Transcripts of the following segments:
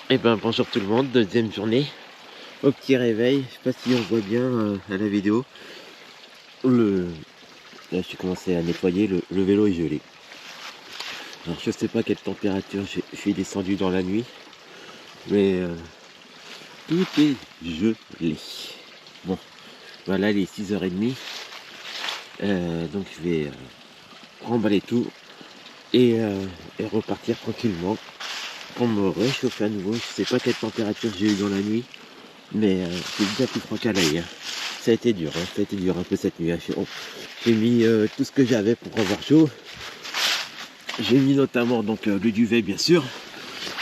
Et ben bonjour tout le monde, deuxième journée, au petit réveil, je sais pas si on voit bien à la vidéo, là j'ai commencé à nettoyer, le vélo est gelé. Alors je sais pas quelle température je suis descendu dans la nuit, mais tout est gelé. Bon, voilà les 6h30, donc je vais remballer tout et repartir tranquillement pour me réchauffer à nouveau. Je sais pas quelle température j'ai eu dans la nuit, mais c'est bien plus froid qu'à l'œil. Ça a été dur, ça a été dur un peu cette nuit. J'ai mis tout ce que j'avais pour avoir chaud. J'ai mis notamment donc le duvet bien sûr,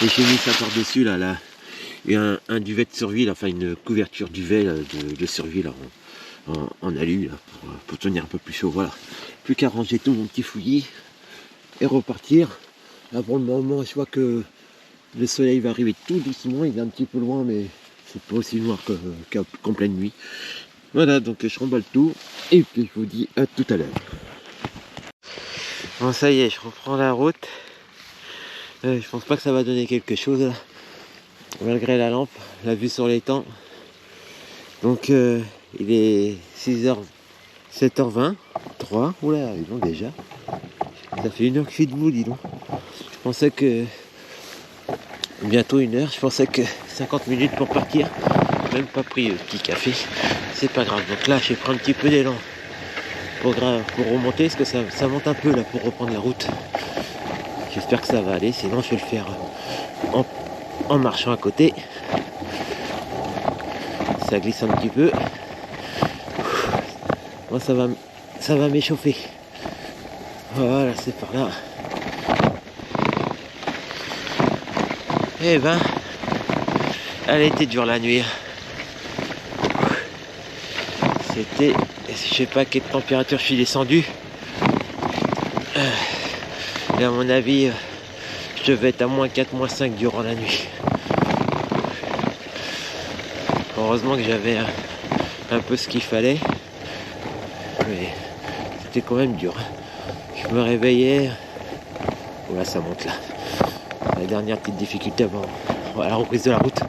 et j'ai mis ça par-dessus là, et un duvet de survie, là, enfin une couverture duvet de survie là, en alu là, pour tenir un peu plus chaud. Voilà. Plus qu'à ranger tout mon petit fouillis et repartir. Là pour le moment, je vois que le soleil va arriver tout doucement, il est un petit peu loin, mais c'est pas aussi noir qu'en pleine nuit. Voilà, donc je remballe tout et puis je vous dis à tout à l'heure. Bon, ça y est, je reprends la route. Je pense pas que ça va donner quelque chose là, malgré la lampe, la vue sur l'étang. Donc il est 6h, 7h20, 3, oula, dis donc déjà. Ça fait 1 heure que je suis debout, dis donc. Je pensais que bientôt 1 heure, je pensais que 50 minutes pour partir. Même pas pris le petit café, c'est pas grave. Donc là, je vais prendre un petit peu d'élan pour remonter, parce que ça monte un peu là pour reprendre la route. J'espère que ça va aller, sinon je vais le faire en marchant à côté. Ça glisse un petit peu. Moi ça va m'échauffer. Voilà, c'est par là. Eh ben, elle était dure la nuit. C'était, je sais pas à quelle température je suis descendu. Et à mon avis, je devais être à -4, -5 durant la nuit. Heureusement que j'avais un peu ce qu'il fallait. Mais c'était quand même dur. Je me réveillais. Voilà, ça monte là. La dernière petite difficulté avant la reprise de la route.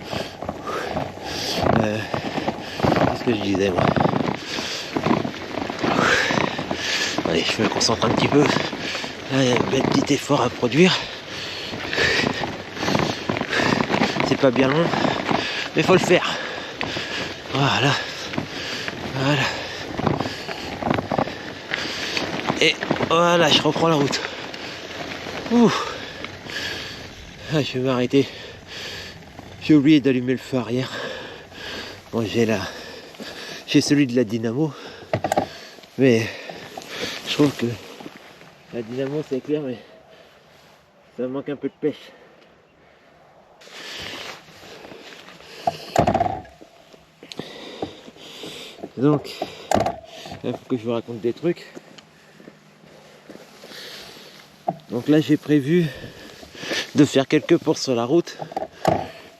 Qu'est-ce que je disais moi? Allez, je me concentre un petit peu. Là, il y a un petit effort à produire. C'est pas bien long, mais faut le faire. Voilà. Voilà. Et voilà, je reprends la route. Ouh. Ah, je vais m'arrêter. J'ai oublié d'allumer le feu arrière. Bon, j'ai celui de la dynamo, mais je trouve que la dynamo c'est clair, mais ça manque un peu de pêche. Donc, il faut que je vous raconte des trucs. Donc là, j'ai prévu de faire quelques courses sur la route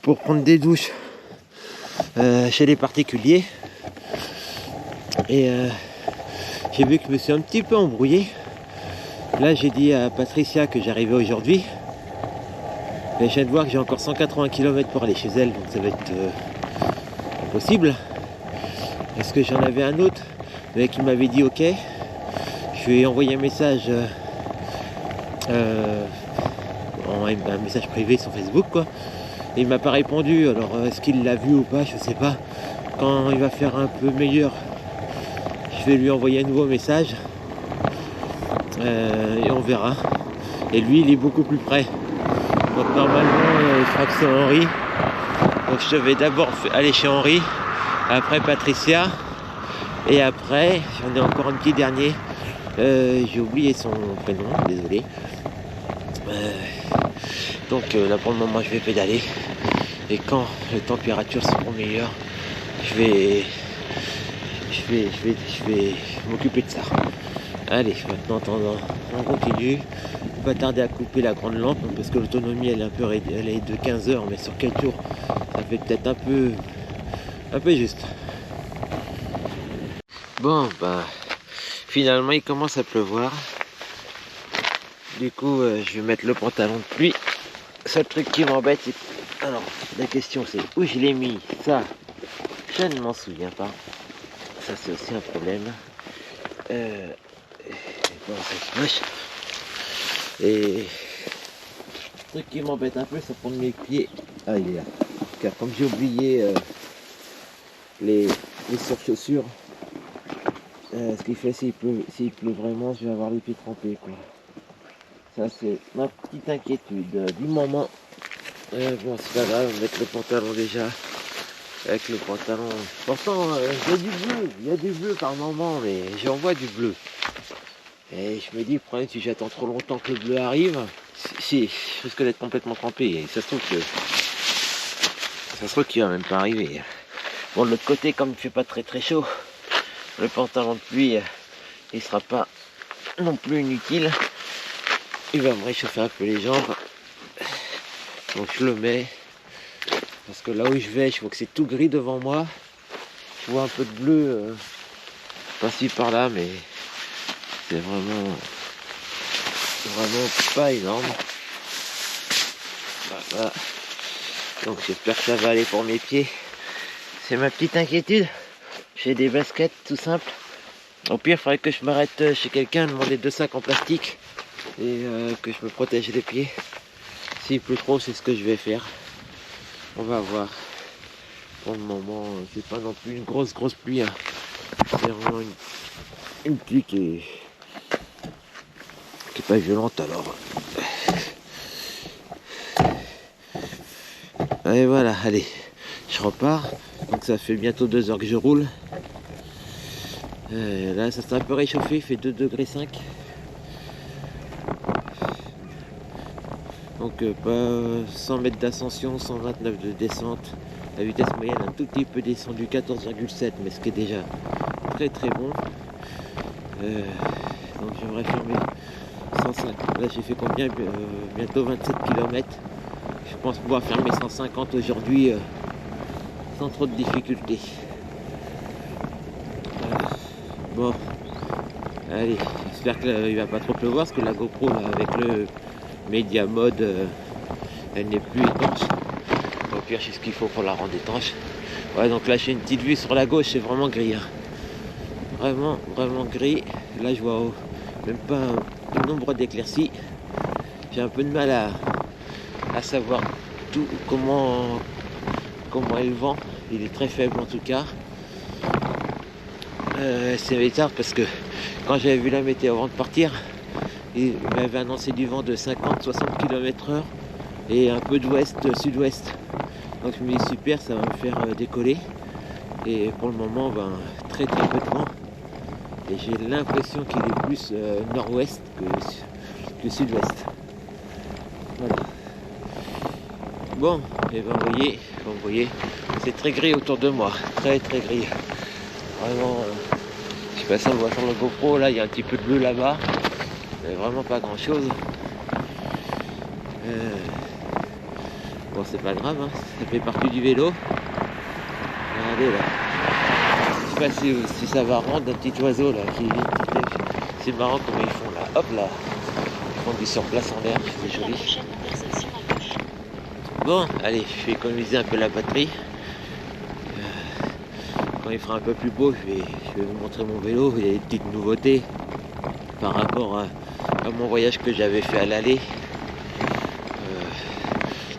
pour prendre des douches chez les particuliers. Et j'ai vu que je me suis un petit peu embrouillé. Là, j'ai dit à Patricia que j'arrivais aujourd'hui. Et je viens de voir que j'ai encore 180 km pour aller chez elle, donc ça va être impossible. Est-ce que j'en avais un autre, le mec qui m'avait dit ok. Je lui ai envoyé un message, un message privé sur Facebook quoi. Et il m'a pas répondu, alors est-ce qu'il l'a vu ou pas, je sais pas. Quand il va faire un peu meilleur, je vais lui envoyer un nouveau message et on verra. Et lui il est beaucoup plus près. Donc normalement je crois que c'est Henri. Donc je vais d'abord aller chez Henri, après Patricia, et après j'en ai encore un petit dernier. J'ai oublié son prénom, désolé. Donc là pour le moment je vais pédaler. Et quand les températures seront meilleures, je vais m'occuper de ça. Allez, maintenant attendant, on continue. Pas tarder à couper la grande lampe parce que l'autonomie elle est de 15 heures, mais sur quel tour ça fait peut-être un peu juste. Bon bah finalement il commence à pleuvoir. Du coup je vais mettre le pantalon de pluie. Seul truc qui m'embête Alors, la question c'est où je l'ai mis. Ça, je ne m'en souviens pas. Ça, c'est aussi un problème. Bon, c'est moche. Et le truc qui m'embête un peu, c'est prendre mes pieds. Ah, il est là. Car comme j'ai oublié les surchaussures, ce qui fait s'il pleut vraiment, je vais avoir les pieds trempés, quoi. Ça, c'est ma petite inquiétude du moment. Bon, c'est pas grave, mettre le pantalon déjà. Avec le pantalon. Pourtant, il y a du bleu par moment, mais j'en vois du bleu. Et je me dis, le problème, si j'attends trop longtemps que le bleu arrive, si je risque d'être complètement trempé. Et ça se trouve qu'il va même pas arriver. Bon, de l'autre côté, comme il fait pas très chaud, le pantalon de pluie, il sera pas non plus inutile. Il va me réchauffer un peu les jambes. Donc je le mets. Parce que là où je vais, je vois que c'est tout gris devant moi. Je vois un peu de bleu par-ci par-là, mais c'est vraiment pas énorme. Voilà. Donc j'espère que ça va aller pour mes pieds. C'est ma petite inquiétude. J'ai des baskets tout simples. Au pire, il faudrait que je m'arrête chez quelqu'un, demander 2 sacs en plastique et que je me protège les pieds. S'il pleut trop, c'est ce que je vais faire. On va voir. Pour le moment, c'est pas non plus une grosse pluie. Hein. C'est vraiment une pluie qui est pas violente alors. Et voilà, allez, je repars. Donc ça fait bientôt 2 heures que je roule. Là, ça s'est un peu réchauffé, il fait 2,5 degrés. Donc pas 100 mètres d'ascension, 129 de descente. La vitesse moyenne a un tout petit peu descendu, 14,7, mais ce qui est déjà très bon. Donc j'aimerais faire mes 150. Là j'ai fait combien bientôt 27 km. Je pense pouvoir faire mes 150 aujourd'hui sans trop de difficultés. Bon, allez, j'espère qu'il va pas trop pleuvoir parce que la GoPro là, avec le Media Mode, elle n'est plus étanche. Au pire, je sais ce qu'il faut pour la rendre étanche. Ouais, donc là j'ai une petite vue sur la gauche, c'est vraiment gris. Hein. Vraiment gris. Là je vois même pas un nombre d'éclaircies. J'ai un peu de mal à savoir tout comment est le vent. Il est très faible en tout cas. C'est bizarre parce que quand j'avais vu la météo avant de partir, il m'avait annoncé du vent de 50-60 km/h et un peu d'ouest, sud-ouest. Donc je me dis super, ça va me faire décoller. Et pour le moment, très peu de vent. Et j'ai l'impression qu'il est plus nord-ouest que sud-ouest. Voilà. Bon, et vous voyez, c'est très gris autour de moi, très gris. Vraiment, je sais pas si on voit sur le GoPro, là il y a un petit peu de bleu là-bas, mais vraiment pas grand chose. Bon, c'est pas grave, hein, ça fait partie du vélo. Regardez là, je sais pas si ça va rendre un petit oiseau là qui c'est marrant comment ils font là, hop là, ils font du surplace en l'air, c'est joli. Bon, allez, je vais économiser un peu la batterie. Quand il fera un peu plus beau, je vais vous montrer mon vélo. Il y a des petites nouveautés par rapport à mon voyage que j'avais fait à l'aller.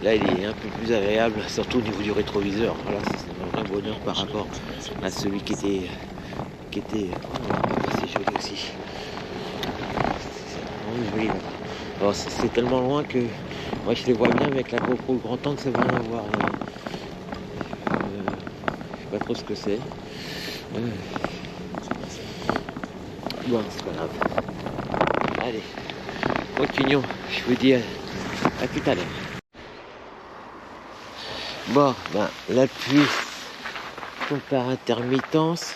Là, il est un peu plus agréable, surtout au niveau du rétroviseur. Voilà, c'est un vrai bonheur par rapport à celui qui était. Oh, c'est joli aussi. C'est vraiment joli. Alors, c'est tellement loin que moi je les vois bien avec la GoPro grand angle, ça va rien voir. Je sais pas trop ce que c'est. Bon, c'est pas grave. Allez, continuons. Je vous dis à tout à l'heure. Bon, la pluie tombe par intermittence.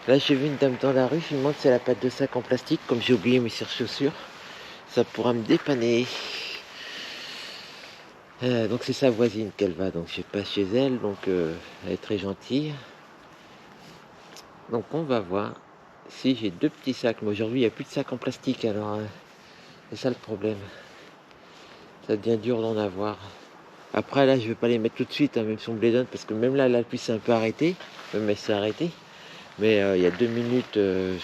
Là, j'ai vu une dame dans la rue. Je me demande si elle a pas de sac en plastique. Comme j'ai oublié mes chaussures, ça pourra me dépanner. Donc c'est sa voisine qu'elle va. Donc je passe chez elle. Donc elle est très gentille. Donc on va voir si j'ai 2 petits sacs. Mais aujourd'hui, il n'y a plus de sacs en plastique. Alors c'est ça le problème. Ça devient dur d'en avoir. Après là je vais pas les mettre tout de suite, hein, même si on me les donne, parce que même là la pluie s'est un peu arrêtée, même elle s'est arrêtée. Mais il y a 2 minutes, 2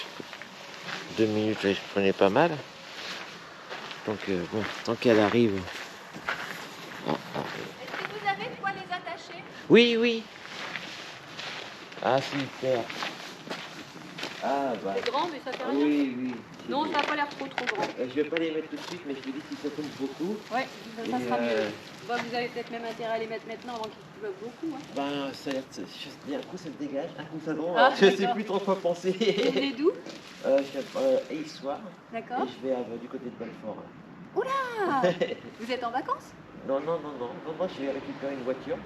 minutes là, je prenais pas mal. Donc bon, tant qu'elle arrive. Ah, ah. Est-ce que vous avez de quoi les attacher? Oui, oui. Ah super. Ah bah. C'est grand, mais ça fait rien. Oui, oui. Non, ça n'a pas l'air trop grand. Je vais pas les mettre tout de suite, mais je me dis si ça tombe beaucoup. Ouais, ça Et, sera mieux. Bah, vous avez peut-être même intérêt à les mettre maintenant avant qu'ils pleuvent beaucoup. Hein. Ben, ça a l'air un coup ça se dégage, un coup ça tombe. Ah, je sais d'accord. plus trop quoi penser. Vous venez d'où? Et soir. D'accord. Et je vais du côté de Belfort. Oula. Vous êtes en vacances? Non, moi je vais récupérer une voiture.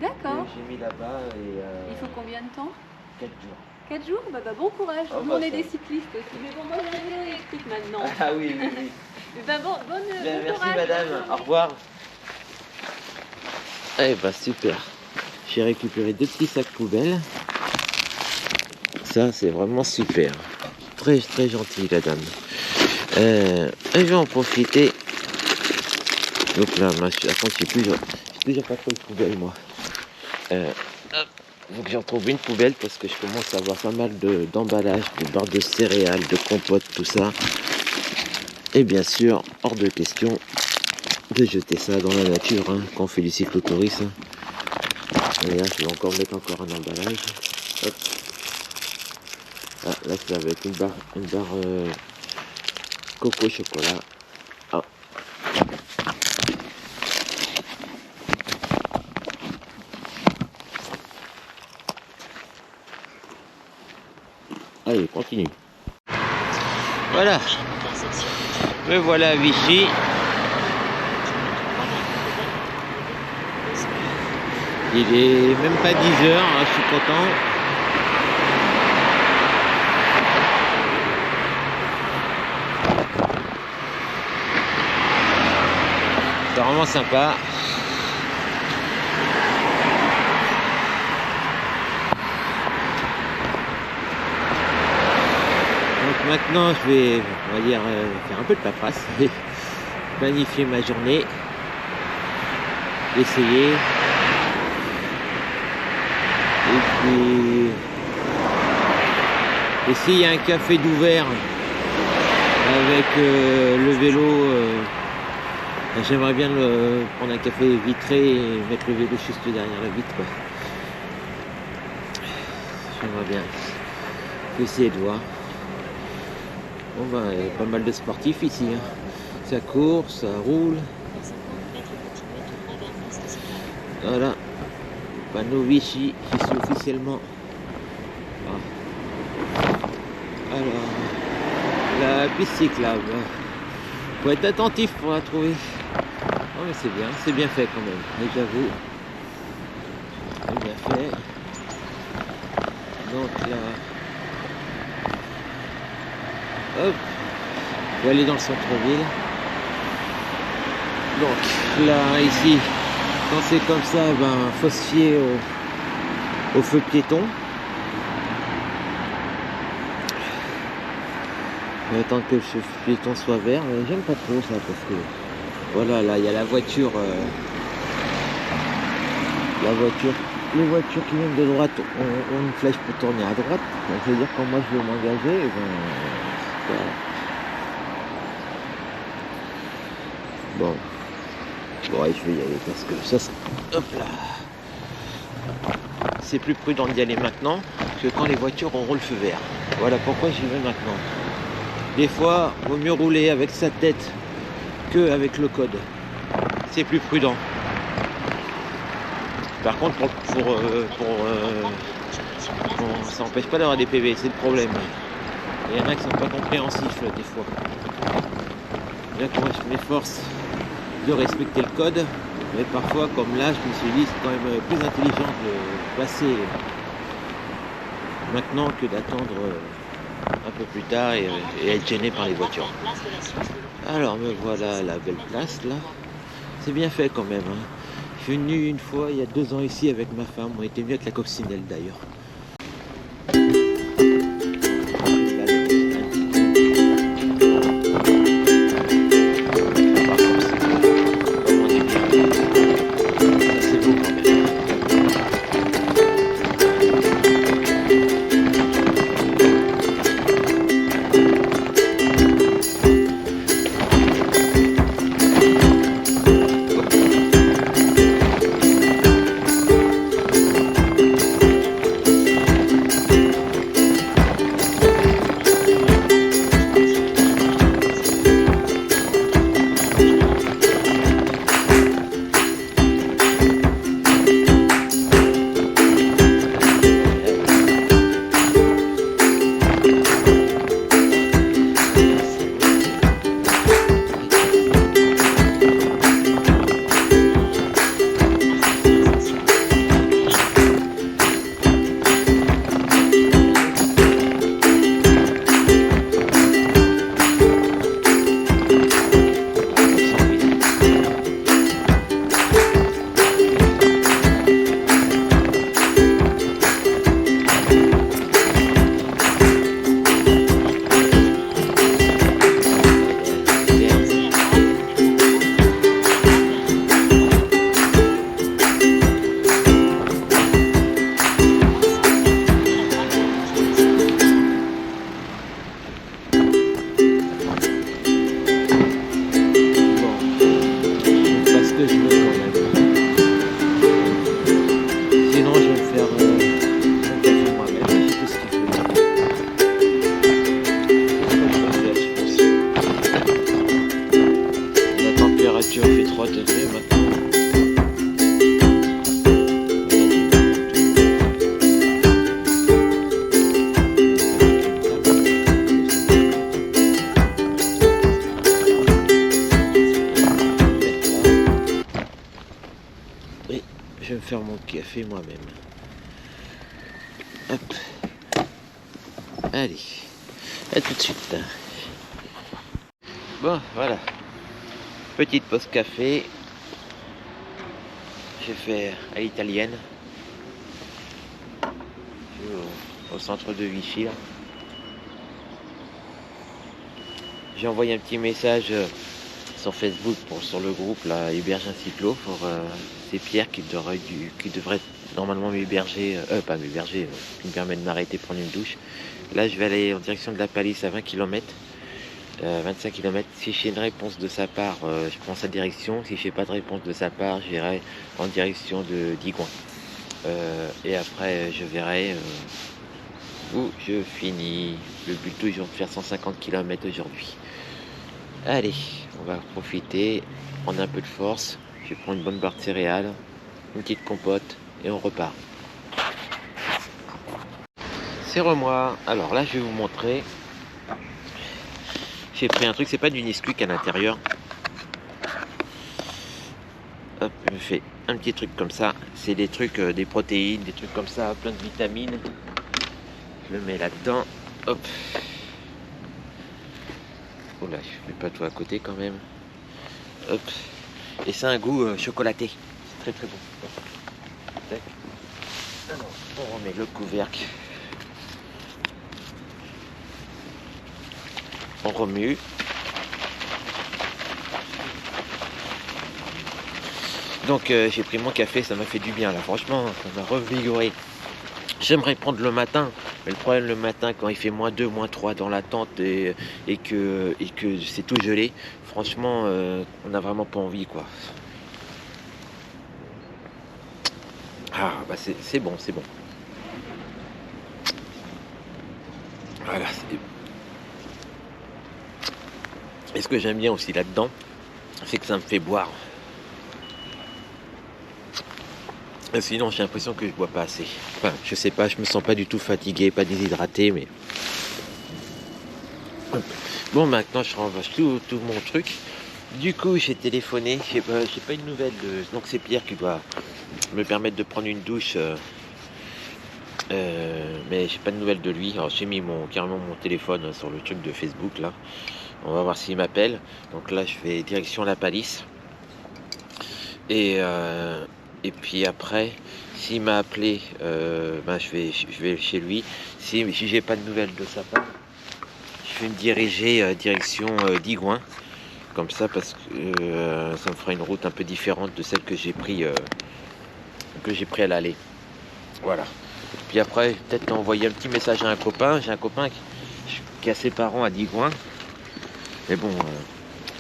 D'accord. Que j'ai mis là-bas et. Il faut combien de temps? 4 jours. 4 jours? Bah, bon courage. Oh, Nous, bah, on est ça. des cyclistes aussi. Mais bon, moi, j'ai un électrique maintenant. Ah oui, oui, oui. Bah, bon Bien, merci courage. madame, au revoir. Eh ben super. J'ai récupéré 2 petits sacs poubelles. Ça c'est vraiment super. Très très gentil la dame. Et je vais en profiter. Donc là, attends, j'ai toujours pas trop de poubelle moi. Donc j'en trouve une poubelle parce que je commence à avoir pas mal d'emballage, de barres de céréales, de compotes, tout ça. Et bien sûr, hors de question de jeter ça dans la nature hein, quand on fait du cyclotourisme. Et là, je vais encore mettre un emballage. Hop. Ah, là, c'est avec une barre coco chocolat. Ah. Allez, continue. Voilà. Me voilà à Vichy. Il est même pas 10 heures, hein, je suis content. C'est vraiment sympa. Donc maintenant je vais, on va dire, faire un peu de paperasse, planifier ma journée, essayer. Et puis, et s'il y a un café d'ouvert avec le vélo, j'aimerais bien prendre un café vitré et mettre le vélo juste derrière la vitre. Quoi. J'aimerais bien essayer de voir. Bon ben, il y a pas mal de sportifs ici. Hein. Ça court, ça roule. Voilà. Panneau Vichy, qui sont officiellement. Alors, la piste cyclable. Faut être attentif pour la trouver. Oh mais c'est bien fait quand même. Mais j'avoue, c'est bien fait. Donc là, hop, je vais aller dans le centre-ville. Donc là, ici. Quand c'est comme ça, ben, faut se fier au feu piéton. On va attendre que le feu piéton soit vert, mais j'aime pas trop ça parce que voilà, là il y a la voiture, les voitures qui viennent de droite ont une flèche pour tourner à droite. Donc, je veux dire quand moi je veux m'engager, voilà. Bon. Ouais, je vais y aller parce que ça, hop là, c'est plus prudent d'y aller maintenant que quand les voitures auront le feu vert. Voilà pourquoi j'y vais maintenant. Des fois, il vaut mieux rouler avec sa tête qu'avec le code. C'est plus prudent. Par contre, ça n'empêche pas d'avoir des PV, c'est le problème. Il y en a qui sont pas compréhensifs des fois. Bien que moi je m'efforce de respecter le code, mais parfois comme là je me suis dit c'est quand même plus intelligent de passer maintenant que d'attendre un peu plus tard et être gêné par les voitures. Alors me voilà à la belle place là, c'est bien fait quand même. Hein. Je suis venu une fois il y a 2 ans ici avec ma femme, on était venu avec la coccinelle d'ailleurs. 23 degrés maintenant. Et je vais me faire mon café moi-même. Hop. Allez, à tout de suite. Bon, voilà. Petite pause café. J'ai fait à l'italienne. Je suis au centre de Vichy. J'ai envoyé un petit message sur Facebook sur le groupe là, héberge un cyclo pour c'est Pierre qui devrait normalement m'héberger, pas m'héberger, qui me permet de m'arrêter prendre une douche. Là je vais aller en direction de la Palisse à 20 km. 25 km. Si j'ai une réponse de sa part, je prends sa direction. Si j'ai pas de réponse de sa part, j'irai en direction de Digoin. Et après, je verrai où je finis. Le but toujours de faire 150 km aujourd'hui. Allez, on va profiter, prendre un peu de force. Je vais prendre une bonne barre de céréales, une petite compote et on repart. C'est moi. Alors là, je vais vous montrer. J'ai pris un truc, c'est pas du Nesquik à l'intérieur. Hop, je fais un petit truc comme ça. C'est des trucs, des protéines, des trucs comme ça, plein de vitamines. Je le mets là-dedans. Hop. Oh là, je mets pas tout à côté quand même. Hop. Et c'est un goût chocolaté. C'est très très bon. Tac. Alors, on remet le couvercle. On remue. Donc j'ai pris mon café, ça m'a fait du bien là, franchement, ça m'a revigoré. J'aimerais prendre le matin, mais le problème le matin quand il fait -2, -3 dans la tente et que c'est tout gelé, franchement on n'a vraiment pas envie quoi. Ah bah c'est bon, c'est bon. Voilà. Et ce que j'aime bien aussi là-dedans, c'est que ça me fait boire. Sinon j'ai l'impression que je bois pas assez. Enfin, je sais pas, je me sens pas du tout fatigué, pas déshydraté, mais... Bon, maintenant je renvoie tout mon truc. Du coup j'ai téléphoné, j'ai pas une nouvelle de... Donc c'est Pierre qui doit me permettre de prendre une douche. Mais j'ai pas de nouvelles de lui. Alors j'ai mis carrément mon téléphone sur le truc de Facebook là. On va voir s'il m'appelle. Donc là je vais direction la Palisse. Et puis après, s'il m'a appelé, je vais chez lui. Si j'ai pas de nouvelles de sa part, je vais me diriger direction Digoin. Comme ça, parce que ça me fera une route un peu différente de celle que j'ai pris à l'aller. Voilà. Puis après, peut-être envoyer un petit message à un copain. J'ai un copain qui a ses parents à Digoin. Mais bon,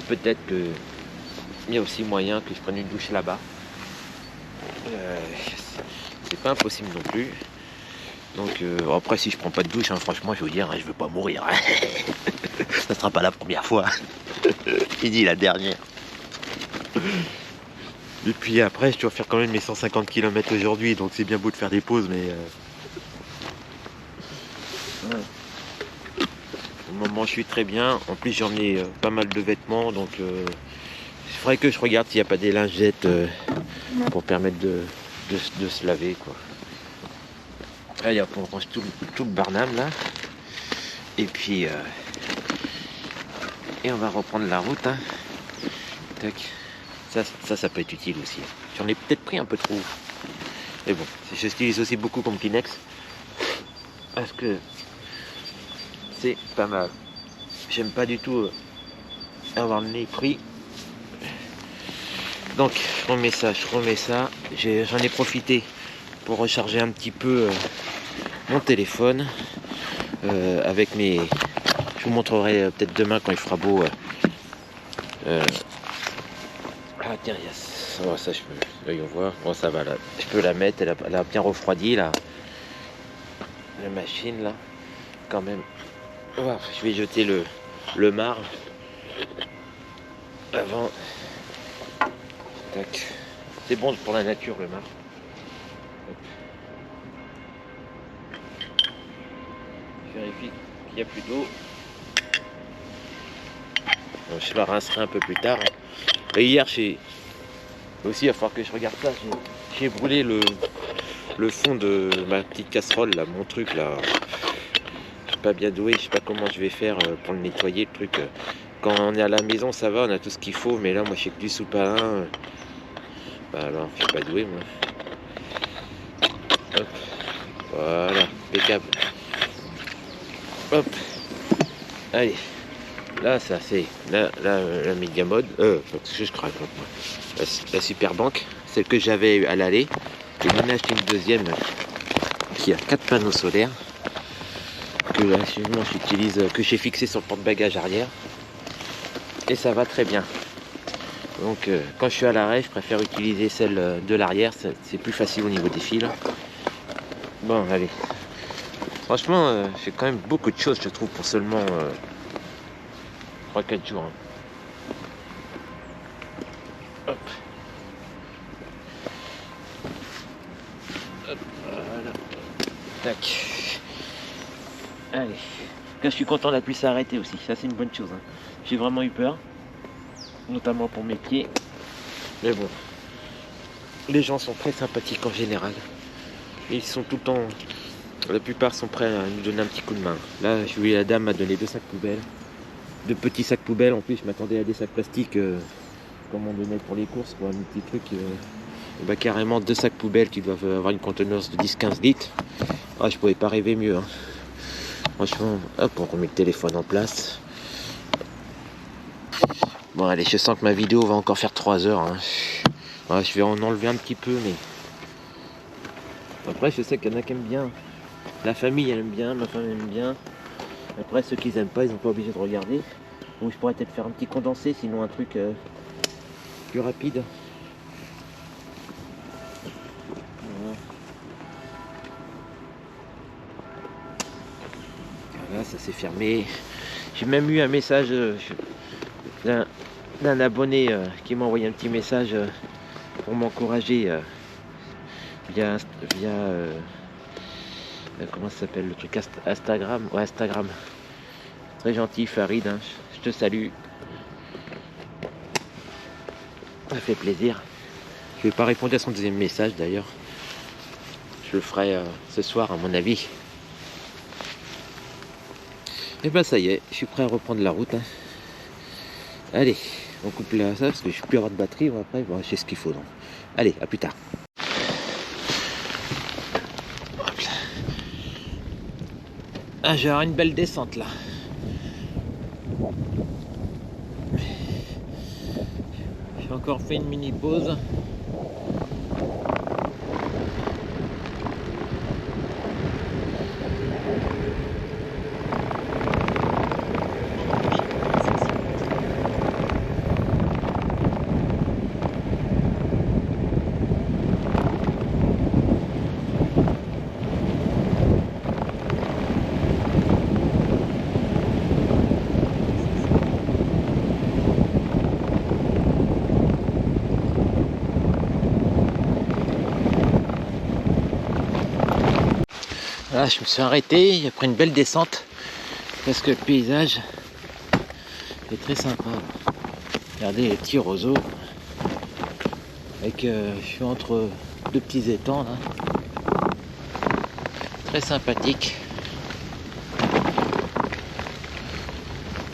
peut-être qu'il y a aussi moyen que je prenne une douche là-bas. C'est pas impossible non plus. Donc après si je prends pas de douche, franchement je vais vous dire, je veux pas mourir. Ça sera pas la première fois. Fini la dernière. Et puis après je dois faire quand même mes 150 km aujourd'hui, donc c'est bien beau de faire des pauses, mais au moment je suis très bien. En plus j'en ai pas mal de vêtements, donc il faudrait que je regarde s'il n'y a pas des lingettes pour permettre de se laver quoi. Allez hop, on range tout le barnum là. Et puis et on va reprendre la route hein. Tac. Ça peut être utile aussi. J'en ai peut-être pris un peu trop. Mais bon, j'utilise aussi beaucoup comme Kleenex. Parce que c'est pas mal. J'aime pas du tout avoir le nez pris. Donc je remets ça. J'en ai profité pour recharger un petit peu mon téléphone avec mes... Je vous montrerai peut-être demain quand il fera beau. Ah tiens, yes. Oh, ça je peux... Voyons voir. Bon ça va là. Je peux la mettre, elle a bien refroidi là. La machine là. Quand même. Oh, je vais jeter le marc avant. Tac. C'est bon pour la nature le marc. Je vérifie qu'il n'y a plus d'eau. Je la rincerai un peu plus tard. Et hier, aussi, il va falloir que je regarde ça. J'ai brûlé le fond de ma petite casserole, là, mon truc là. Je suis pas bien doué, je sais pas comment je vais faire pour le nettoyer, le truc. Quand on est à la maison, ça va, on a tout ce qu'il faut, mais là, moi, je sais que du sous-marin. Bah alors, je suis pas doué, moi. Hop. Voilà, impeccable. Hop. Allez. Là, ça c'est la média mode. Parce que je craque. La super banque, celle que j'avais à l'aller. J'ai même acheté une deuxième qui a 4 panneaux solaires. Que là, j'utilise, que j'ai fixé sur le porte-bagages arrière. Et ça va très bien. Donc quand je suis à l'arrêt, je préfère utiliser celle de l'arrière. C'est plus facile au niveau des fils. Bon, allez. Franchement, j'ai quand même beaucoup de choses, je trouve, pour seulement 3-4 jours. Hein. Hop. Hop, voilà. Tac. Allez. Là, je suis content de la pluie s'arrêter aussi. Ça, c'est une bonne chose. Hein. J'ai vraiment eu peur. Notamment pour mes pieds. Mais bon. Les gens sont très sympathiques en général. Ils sont tout le temps... La plupart sont prêts à nous donner un petit coup de main. Là, je vu la dame m'a donné 2 sacs poubelles. 2 petits sacs poubelles. En plus, je m'attendais à des sacs plastiques comme on donnait pour les courses, quoi, un petit truc. Bah, carrément 2 sacs poubelles qui doivent avoir une contenance de 10-15 litres. Ah, je pouvais pas rêver mieux. Hein. Franchement, hop, on remet le téléphone en place. Bon, allez, je sens que ma vidéo va encore faire 3 heures. Hein. Ouais, je vais en enlever un petit peu, mais... Après, je sais qu'il y en a qui aiment bien. La famille, elle aime bien, ma femme aime bien. Après, ceux qui n'aiment pas, ils sont pas obligés de regarder. Donc, je pourrais peut-être faire un petit condensé, sinon un truc plus rapide. Voilà. Voilà, ça s'est fermé. J'ai même eu un message d'un abonné qui m'a envoyé un petit message pour m'encourager via comment ça s'appelle le truc, Instagram. Ouais, Instagram. Très gentil, Farid, hein. Je te salue. Ça fait plaisir. Je vais pas répondre à son deuxième message d'ailleurs. Je le ferai ce soir à mon avis. Et ben ça y est, je suis prêt à reprendre la route. Hein. Allez, on coupe là ça parce que je suis plus avoir de batterie. Après, bon, je sais ce qu'il faut. Donc. Allez, à plus tard. Ah, j'ai une belle descente là. J'ai encore fait une mini pause. Là, je me suis arrêté après une belle descente parce que le paysage est très sympa. Regardez les petits roseaux. Avec, je suis entre 2 petits étangs là. Très sympathique.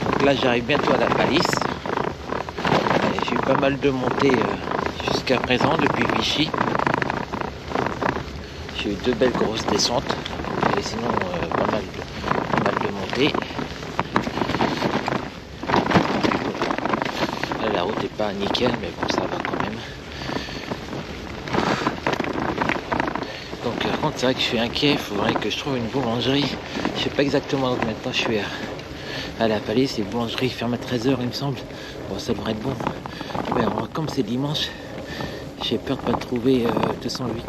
Donc là, j'arrive bientôt à la palisse. J'ai eu pas mal de montées jusqu'à présent depuis Vichy. J'ai eu 2 belles grosses descentes. Et sinon pas mal de montées. Là, la route n'est pas nickel, mais bon, ça va quand même. Donc par contre, c'est vrai que je suis inquiet. Il faudrait que je trouve une boulangerie. Je sais pas exactement donc maintenant je suis à la palisse. Les boulangeries ferment à 13h il me semble. Bon, ça devrait être bon. Mais alors, comme c'est dimanche, j'ai peur de pas trouver 208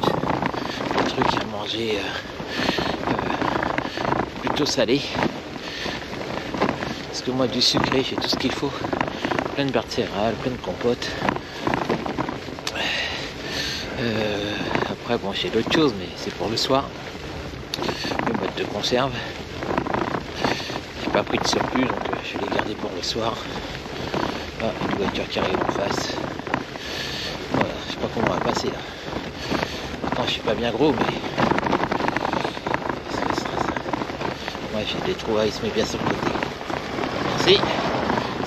des trucs à manger plutôt salé. Parce que moi, du sucré, j'ai tout ce qu'il faut. Plein de beurre de céréales, plein de compotes. Après bon, j'ai d'autres choses, mais c'est pour le soir. Une boîte de conserve. J'ai pas pris de surplus, donc je vais les garder pour le soir. Ah, une voiture qui arrive en face. Voilà, je sais pas comment on va passer là. Pourtant je suis pas bien gros, mais ouais, j'ai des trous, il se met bien sur le côté. Merci.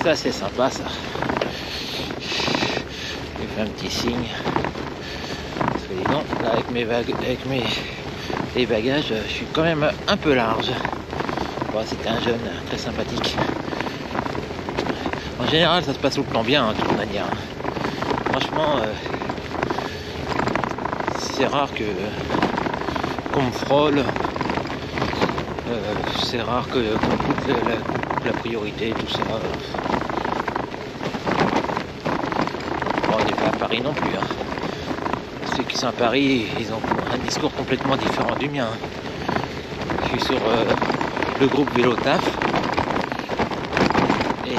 Ça c'est sympa ça. Il fait un petit signe. Parce que dis donc, là, avec les bagages, je suis quand même un peu large. Bon, c'était un jeune très sympathique. En général, ça se passe au plan bien, de toute manière. Franchement, c'est rare qu'on me frôle. C'est rare qu'on coupe la priorité, tout ça. Bon, on n'est pas à Paris non plus. Hein. Ceux qui sont à Paris, ils ont un discours complètement différent du mien. Je suis sur le groupe Vélo Taf. Et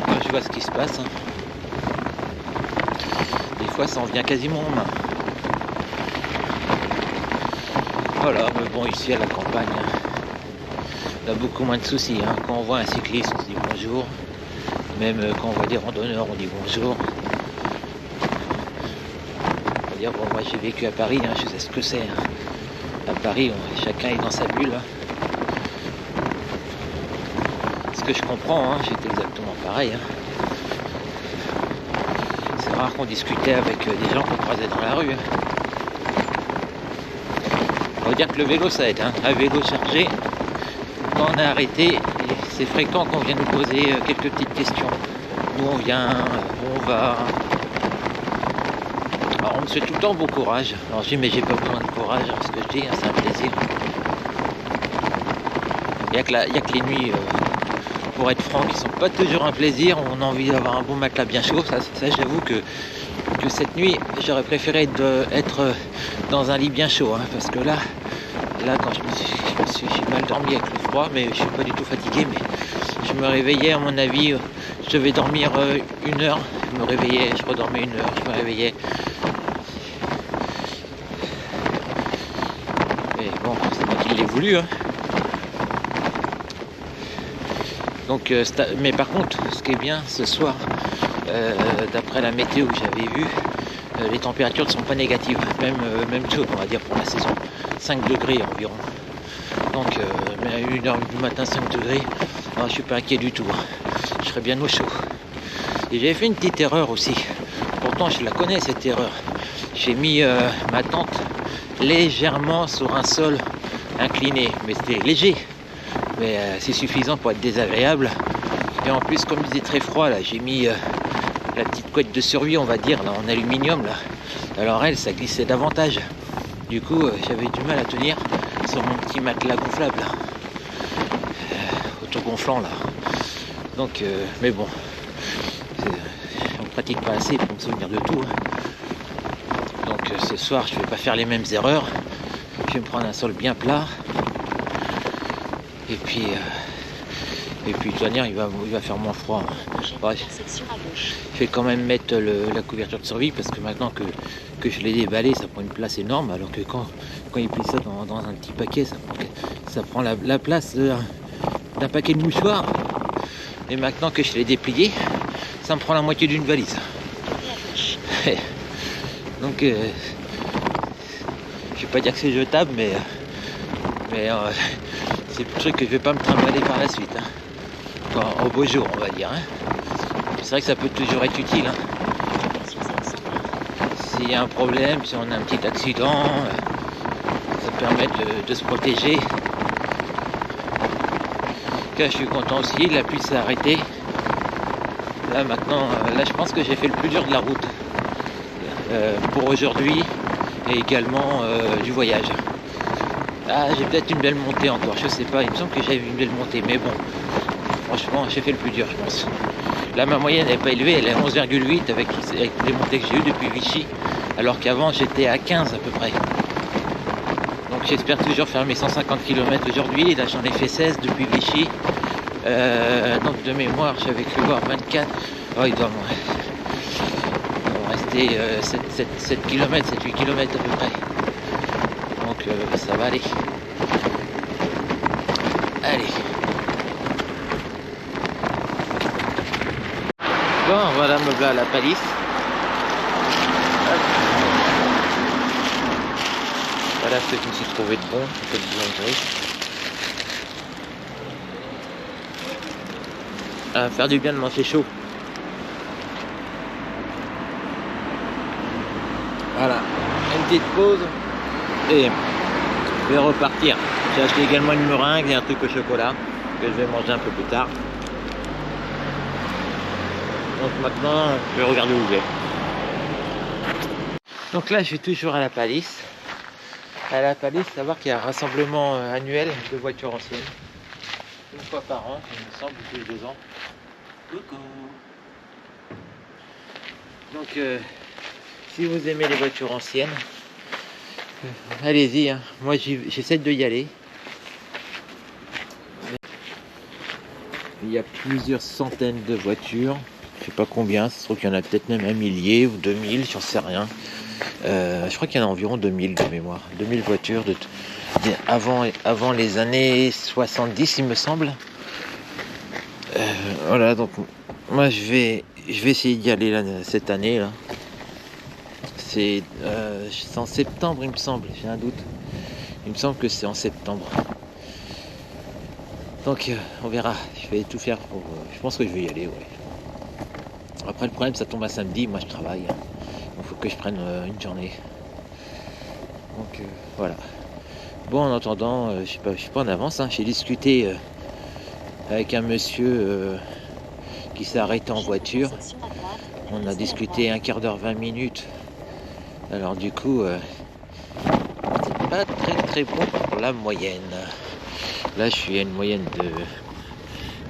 quand je vois ce qui se passe, hein, des fois ça en vient quasiment en main. Voilà, mais bon, ici à la campagne, on a beaucoup moins de soucis. Hein. Quand on voit un cycliste, on se dit bonjour. Même quand on voit des randonneurs, on dit bonjour. On va dire, bon, moi j'ai vécu à Paris, hein, je sais ce que c'est. Hein. À Paris, chacun est dans sa bulle. Hein. Ce que je comprends, hein, j'étais exactement pareil. Hein. C'est rare qu'on discutait avec des gens qu'on croisait dans la rue. Hein. On va dire que le vélo ça aide, hein. Un vélo chargé, quand on est arrêté, c'est fréquent qu'on vienne nous poser quelques petites questions. D'où on vient, où on va. Alors on me souhaite tout le temps bon courage. Alors je dis mais j'ai pas besoin de courage, hein, ce que je dis, hein, c'est un plaisir. Il n'y a que les nuits, pour être franc, qui sont pas toujours un plaisir. On a envie d'avoir un bon matelas bien chaud. Ça j'avoue que cette nuit, j'aurais préféré être dans un lit bien chaud, hein, parce que là quand j'ai mal dormi avec le froid, mais je suis pas du tout fatigué, mais je me réveillais, à mon avis, je devais dormir 1 heure, je me réveillais, je redormais 1 heure, je me réveillais. Et bon, c'est moi qui l'ai voulu, hein. Donc, mais par contre, ce qui est bien ce soir, d'après la météo que j'avais vue, les températures ne sont pas négatives, même chose on va dire pour la saison, 5 degrés environ. Donc mais à 1h du matin 5 degrés, alors, je suis pas inquiet du tout, je serai bien au chaud. Et j'avais fait une petite erreur aussi, pourtant je la connais cette erreur. J'ai mis ma tente légèrement sur un sol incliné, mais c'était léger, mais c'est suffisant pour être désagréable. Et en plus comme il faisait très froid là, j'ai mis la petite couette de survie on va dire là, en aluminium là. Alors elle, ça glissait davantage. Du coup j'avais du mal à tenir sur mon petit matelas gonflable là. Autogonflant là. Donc mais bon, on pratique pas assez pour me souvenir de tout. Hein. Donc ce soir je vais pas faire les mêmes erreurs. Je vais me prendre un sol bien plat. Et puis de toute manière il va faire moins froid. Ouais. Je vais quand même mettre la couverture de survie parce que maintenant que je l'ai déballé, ça prend une place énorme, alors que quand il plie ça dans un petit paquet, ça prend la place d'un paquet de mouchoirs. Et maintenant que je l'ai déplié, ça me prend la moitié d'une valise. Donc je vais pas dire que c'est jetable, mais c'est le truc que je vais pas me trimballer par la suite. Hein. Au beau jour, on va dire. Hein. C'est vrai que ça peut toujours être utile. Hein. S'il y a un problème, si on a un petit accident, ça permet de se protéger. Là, je suis content aussi, la pluie s'est arrêtée. Là maintenant, là je pense que j'ai fait le plus dur de la route pour aujourd'hui et également du voyage. Ah, j'ai peut-être une belle montée encore, je sais pas, il me semble que j'avais une belle montée, mais bon, franchement j'ai fait le plus dur je pense. Là ma moyenne n'est pas élevée, elle est 11,8 avec les montées que j'ai eues depuis Vichy, alors qu'avant j'étais à 15 à peu près. Donc j'espère toujours faire mes 150 km aujourd'hui, là j'en ai fait 16 depuis Vichy. Donc de mémoire j'avais cru voir 24, oh il doit m'en rester rester 7 km, 7-8 km à peu près. Donc ça va aller. Allez. Bon, voilà, me voilà à la palisse. Voilà ce que je me suis trouvé de bon, un peu de boulangerie. À faire du bien de manger chaud. Voilà, une petite pause et je vais repartir. J'ai acheté également une meringue et un truc au chocolat que je vais manger un peu plus tard. Donc maintenant, je vais regarder où je vais. Donc là, je suis toujours à la palisse. À la palisse, savoir qu'il y a un rassemblement annuel de voitures anciennes. Une fois par an, il me semble, tous les 2 ans. Coucou. Donc, si vous aimez les voitures anciennes, allez-y. Hein. Moi, j'essaie de y aller. Il y a plusieurs centaines de voitures. Je sais pas combien. Ça se trouve qu'il y en a peut-être même 1 millier ou 2000, j'en sais rien. Je crois qu'il y en a environ 2000 de mémoire. 2000 voitures avant les années 70, il me semble. Voilà, donc moi je vais essayer d'y aller là, cette année là. C'est en septembre, il me semble, j'ai un doute. Il me semble que c'est en septembre. Donc on verra, je vais tout faire pour... je pense que je vais y aller, ouais. Après le problème, ça tombe à samedi, moi je travaille. Il faut que je prenne une journée. Donc voilà. Bon, en attendant, je suis pas en avance, hein. J'ai discuté avec un monsieur qui s'est arrêté en voiture. On a discuté un quart d'heure, 20 minutes. Alors du coup, c'est pas très bon pour la moyenne. Là, je suis à une moyenne de...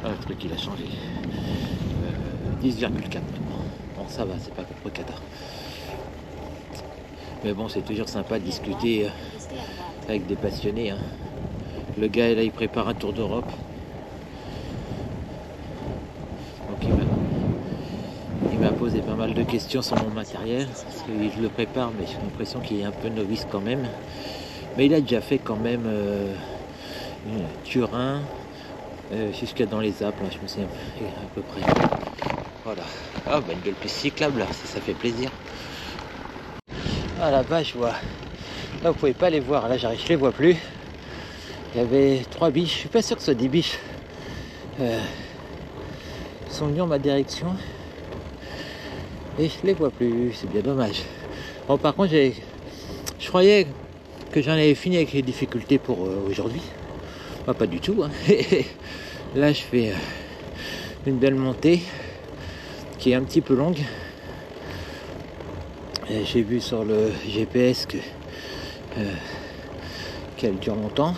Ah, le truc, il a changé. 10,4 maintenant. Bon, ça va, c'est pas trop cata. Mais bon, c'est toujours sympa de discuter avec des passionnés. Hein. Le gars, là, il prépare un tour d'Europe. Donc, il m'a posé pas mal de questions sur mon matériel. Parce que je le prépare, mais j'ai l'impression qu'il est un peu novice quand même. Mais il a déjà fait quand même Turin, jusqu'à dans les Alpes, là, je me souviens à peu près. Voilà. Ah, bah, une belle piste cyclable, là, ça fait plaisir. Ah, là-bas, je vois. Là, vous pouvez pas les voir. Là, je les vois plus. Il y avait 3 biches. Je suis pas sûr que ce soit des biches. Ils sont venus en ma direction. Et je les vois plus. C'est bien dommage. Bon, par contre, je croyais que j'en avais fini avec les difficultés pour aujourd'hui. Bah, pas du tout. Hein. Là, je fais une belle montée qui est un petit peu longue. J'ai vu sur le GPS qu'elle dure longtemps.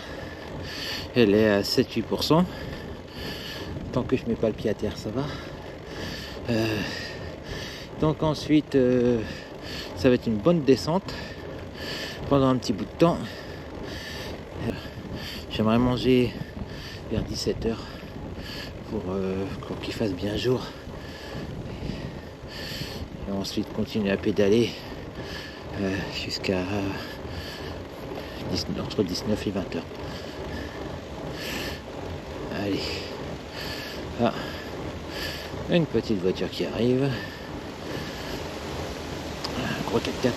Elle est à 7-8%. Tant que je mets pas le pied à terre, ça va. Donc ensuite, ça va être une bonne descente pendant un petit bout de temps. J'aimerais manger vers 17h pour qu'il fasse bien jour. Et ensuite continuer à pédaler jusqu'à entre 19 et 20h. Allez. Ah. Une petite voiture qui arrive. Un gros 4x4 même.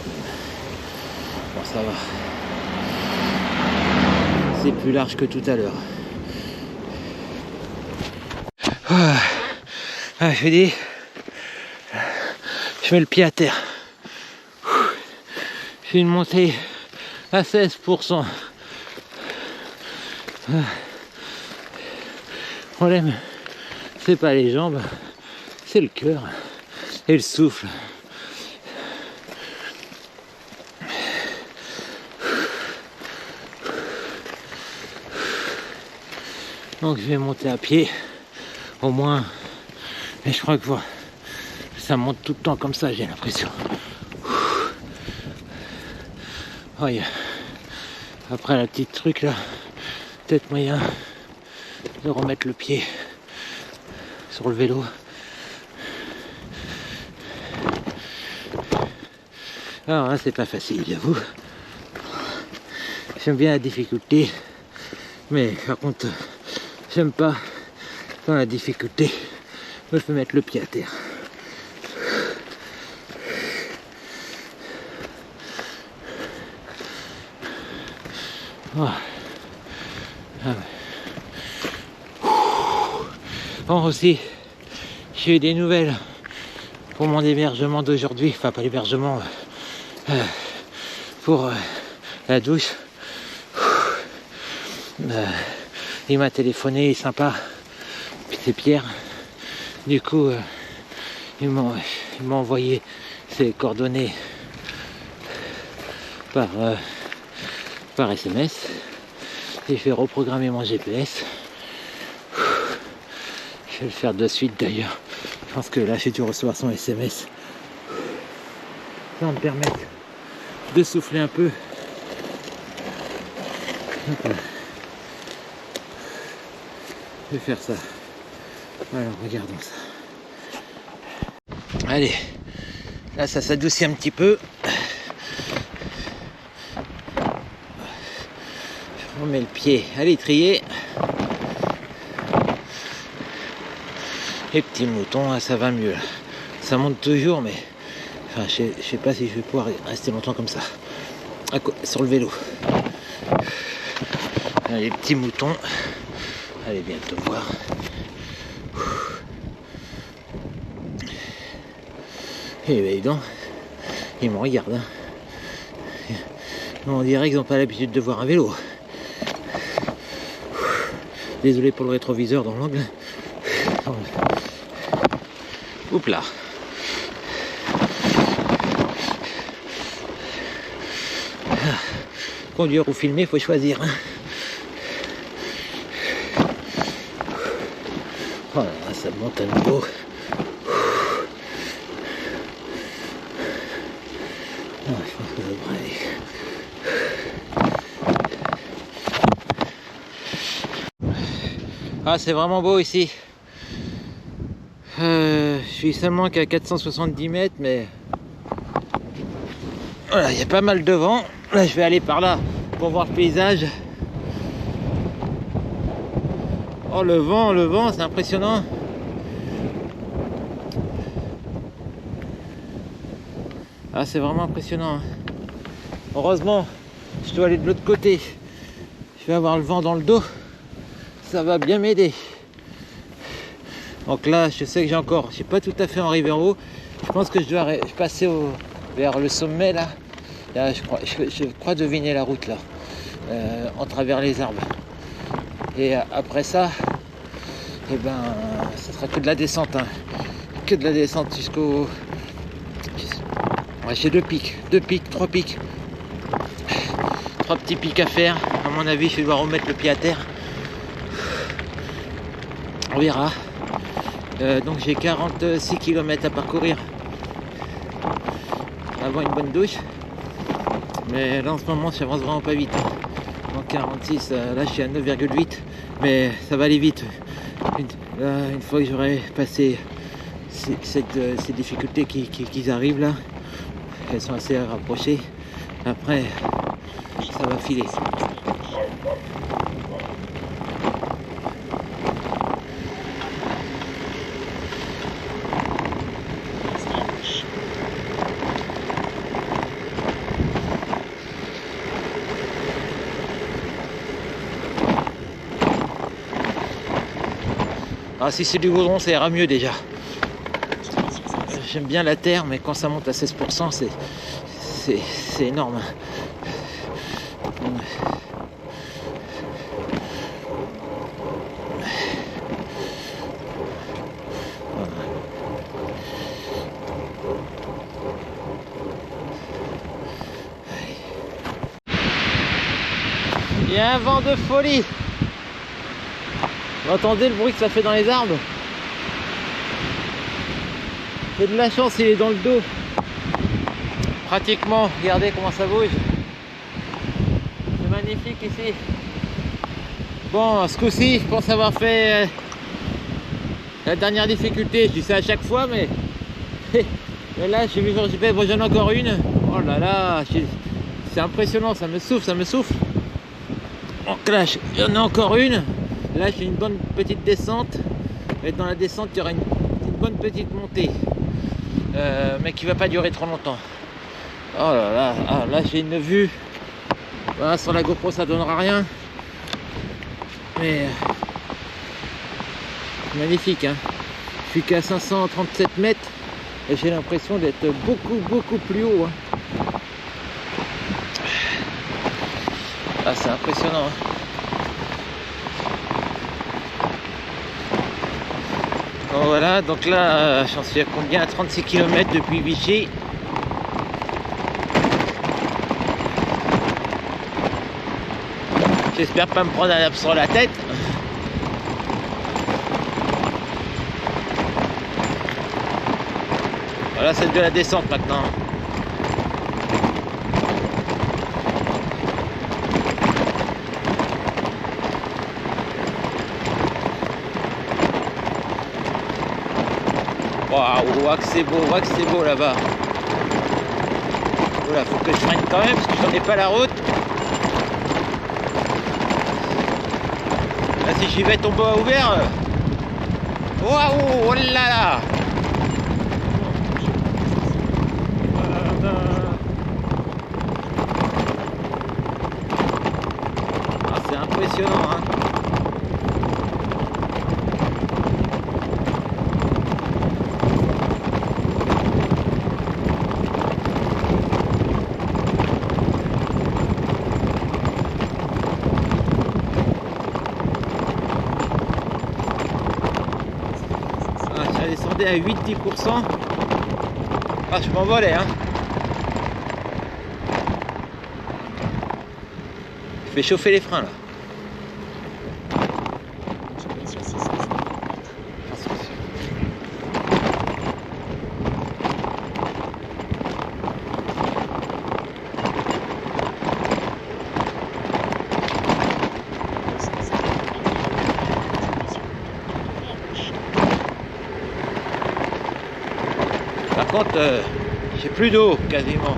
Bon, ça va. C'est plus large que tout à l'heure. Ah, je dis, je mets le pied à terre. J'ai une montée à 16%. Le problème, c'est pas les jambes, c'est le cœur et le souffle. Donc je vais monter à pied, au moins, mais je crois que ça monte tout le temps comme ça, j'ai l'impression. Oh, yeah. Après la petite truc là, peut-être moyen de remettre le pied sur le vélo. Alors là, c'est pas facile, j'avoue. J'aime bien la difficulté, mais par contre, j'aime pas quand la difficulté me fait mettre le pied à terre. Oh. Ah ouais. Bon aussi, j'ai eu des nouvelles pour mon hébergement d'aujourd'hui, enfin pas l'hébergement, pour la douche. Il m'a téléphoné, il est sympa, c'est Pierre. Du coup, il m'a envoyé ses coordonnées par SMS. J'ai fait reprogrammer mon GPS. Je vais le faire de suite d'ailleurs. Je pense que là j'ai dû recevoir son SMS. Ça va me permettre de souffler un peu. Je vais faire ça. Alors regardons ça. Allez, là ça s'adoucit un petit peu. Je remets le pied à l'étrier. Les petits moutons, là, ça va mieux. Là. Ça monte toujours, mais enfin, je sais pas si je vais pouvoir rester longtemps comme ça. Sur le vélo. Là, les petits moutons. Allez bientôt voir. Et ben, donc, ils me regardent. Hein. On dirait qu'ils n'ont pas l'habitude de voir un vélo. Désolé pour le rétroviseur dans l'angle. Oups là. Conduire ou filmer, il faut choisir. Hein. Voilà, ça monte à nouveau. Non, je pense que ça devrait aller. Ah, c'est vraiment beau ici. Je suis seulement qu'à 470 mètres, mais voilà, il y a pas mal de vent. Là, je vais aller par là pour voir le paysage. Oh, le vent, c'est impressionnant. Ah, c'est vraiment impressionnant. Heureusement, je dois aller de l'autre côté. Je vais avoir le vent dans le dos. Ça va bien m'aider. Donc là, je sais que je suis pas tout à fait arrivé en haut. Je pense que je dois passer vers le sommet là. Là, je crois deviner la route là, en travers les arbres. Et après ça, eh ben, ça sera que de la descente, hein. Que de la descente jusqu'au. Ouais, j'ai 3 pics, 3 petits pics à faire. À mon avis, je vais devoir remettre le pied à terre. On verra. Donc j'ai 46 km à parcourir avant une bonne douche. Mais là en ce moment j'avance vraiment pas vite. Donc 46, là je suis à 9,8. Mais ça va aller vite. Une fois que j'aurai passé ces difficultés qui arrivent là, elles sont assez rapprochées. Après, ça va filer. Ah, si c'est du goudron, ça ira mieux déjà. J'aime bien la terre, mais quand ça monte à 16%, c'est énorme. Il y a un vent de folie. Vous entendez le bruit que ça fait dans les arbres? J'ai de la chance, il est dans le dos. Pratiquement, regardez comment ça bouge. C'est magnifique ici. Bon, ce coup-ci, je pense avoir fait la dernière difficulté. Je dis ça à chaque fois, mais, mais là, j'ai vu sur le GPS, bon, j'en ai encore une. Oh là là, c'est impressionnant, ça me souffle, ça me souffle. Donc là, il y en a encore une. Là, j'ai une bonne petite descente. Et dans la descente, il y aura une bonne petite montée. Mais qui va pas durer trop longtemps. Oh là là, ah, là j'ai une vue. Voilà, sur la GoPro, ça donnera rien. Mais magnifique, hein. Je suis qu'à 537 mètres et j'ai l'impression d'être beaucoup plus haut, hein. Ah, c'est impressionnant, hein. Bon, voilà, donc là j'en suis à combien? À 36 km depuis Vichy. J'espère pas me prendre un arbre sur la tête. Voilà, c'est de la descente maintenant. Waouh, que c'est beau là-bas. Voilà, faut que je freine quand même parce que j'en ai pas la route. Là, si j'y vais tomber à ouvert. Waouh, oh là là. Ah, c'est impressionnant, hein. À 8-10%. Ah, je m'envolais, hein. Je fais chauffer les freins là. Par contre, j'ai plus d'eau quasiment.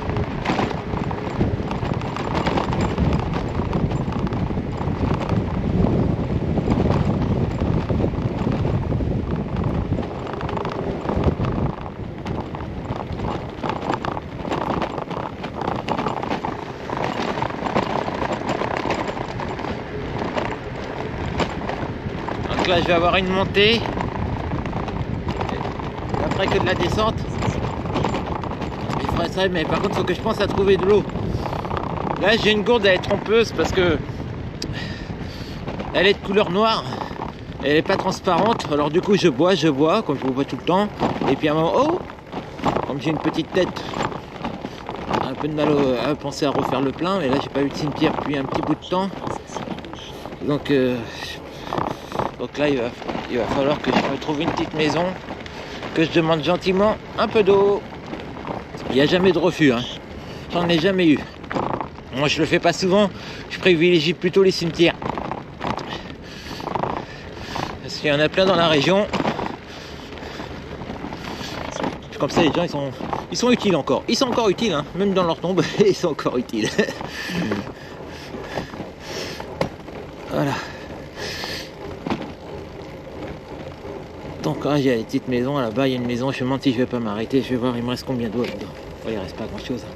Donc là, je vais avoir une montée. Et après que de la descente. Ça, mais par contre, il faut que je pense à trouver de l'eau. Là, j'ai une gourde, elle est trompeuse parce que elle est de couleur noire. Elle n'est pas transparente. Alors du coup, je bois, comme je vous vois tout le temps. Et puis à un moment, oh, comme j'ai une petite tête, un peu de mal à penser à refaire le plein. Mais là, j'ai pas eu de cimetière depuis un petit bout de temps. Donc là, il va falloir que je me trouve une petite maison, que je demande gentiment un peu d'eau. Il n'y a jamais de refus, hein. J'en ai jamais eu. Moi, je le fais pas souvent. Je privilégie plutôt les cimetières. Parce qu'il y en a plein dans la région. Comme ça, les gens, ils sont utiles encore. Ils sont encore utiles, hein. Même dans leur tombe, ils sont encore utiles. Voilà. Donc, il y a les petites maisons là-bas. Il y a une maison. Je me demande si je vais pas m'arrêter. Je vais voir, il me reste combien d'eau là-dedans. Il ne reste pas grand-chose.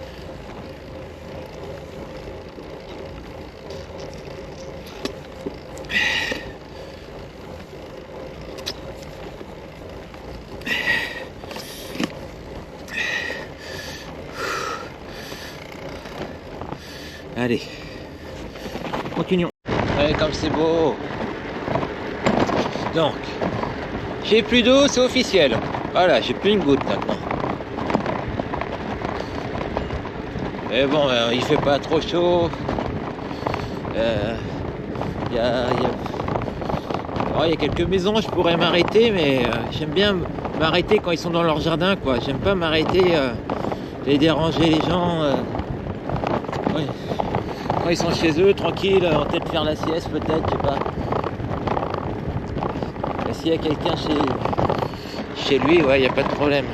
Allez, continuons. Ouais, comme c'est beau. Donc, j'ai plus d'eau, c'est officiel. Voilà, j'ai plus une goutte maintenant. Mais bon, il fait pas trop chaud. Il y a quelques maisons, je pourrais m'arrêter, mais j'aime bien m'arrêter quand ils sont dans leur jardin, quoi. J'aime pas m'arrêter, les déranger les gens. Ouais. Quand ils sont chez eux, tranquilles, en train de faire la sieste, peut-être, je sais pas. Mais s'il y a quelqu'un chez lui, ouais, il n'y a pas de problème.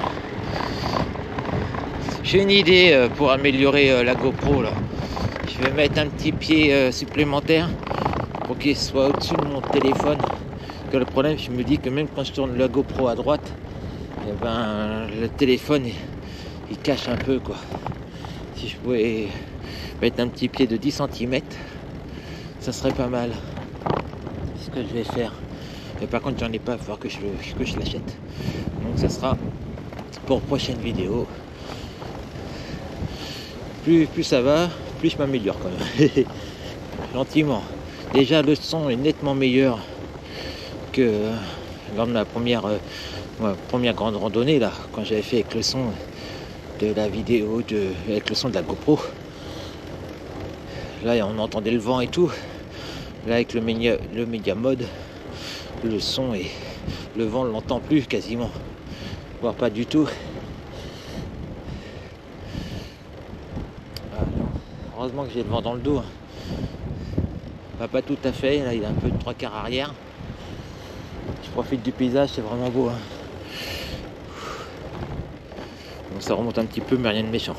J'ai une idée pour améliorer la GoPro là. Je vais mettre un petit pied supplémentaire pour qu'il soit au-dessus de mon téléphone. Que le problème, je me dis que même quand je tourne la GoPro à droite, eh ben, le téléphone il cache un peu quoi. Si je pouvais mettre un petit pied de 10 cm, ça serait pas mal. C'est ce que je vais faire. Mais par contre, j'en ai pas, il va falloir que je l'achète. Donc ça sera pour prochaine vidéo. Plus ça va, plus je m'améliore quand même. Gentiment. Déjà le son est nettement meilleur que lors de ma première grande randonnée là, quand j'avais fait avec le son de la vidéo, avec le son de la GoPro. Là on entendait le vent et tout. Là avec le média mode, le son et le vent on l'entend plus quasiment, voire pas du tout. Heureusement que j'ai le vent dans le dos. Pas tout à fait, là il a un peu de 3/4 arrière. Je profite du paysage, c'est vraiment beau. Donc ça remonte un petit peu, mais rien de méchant.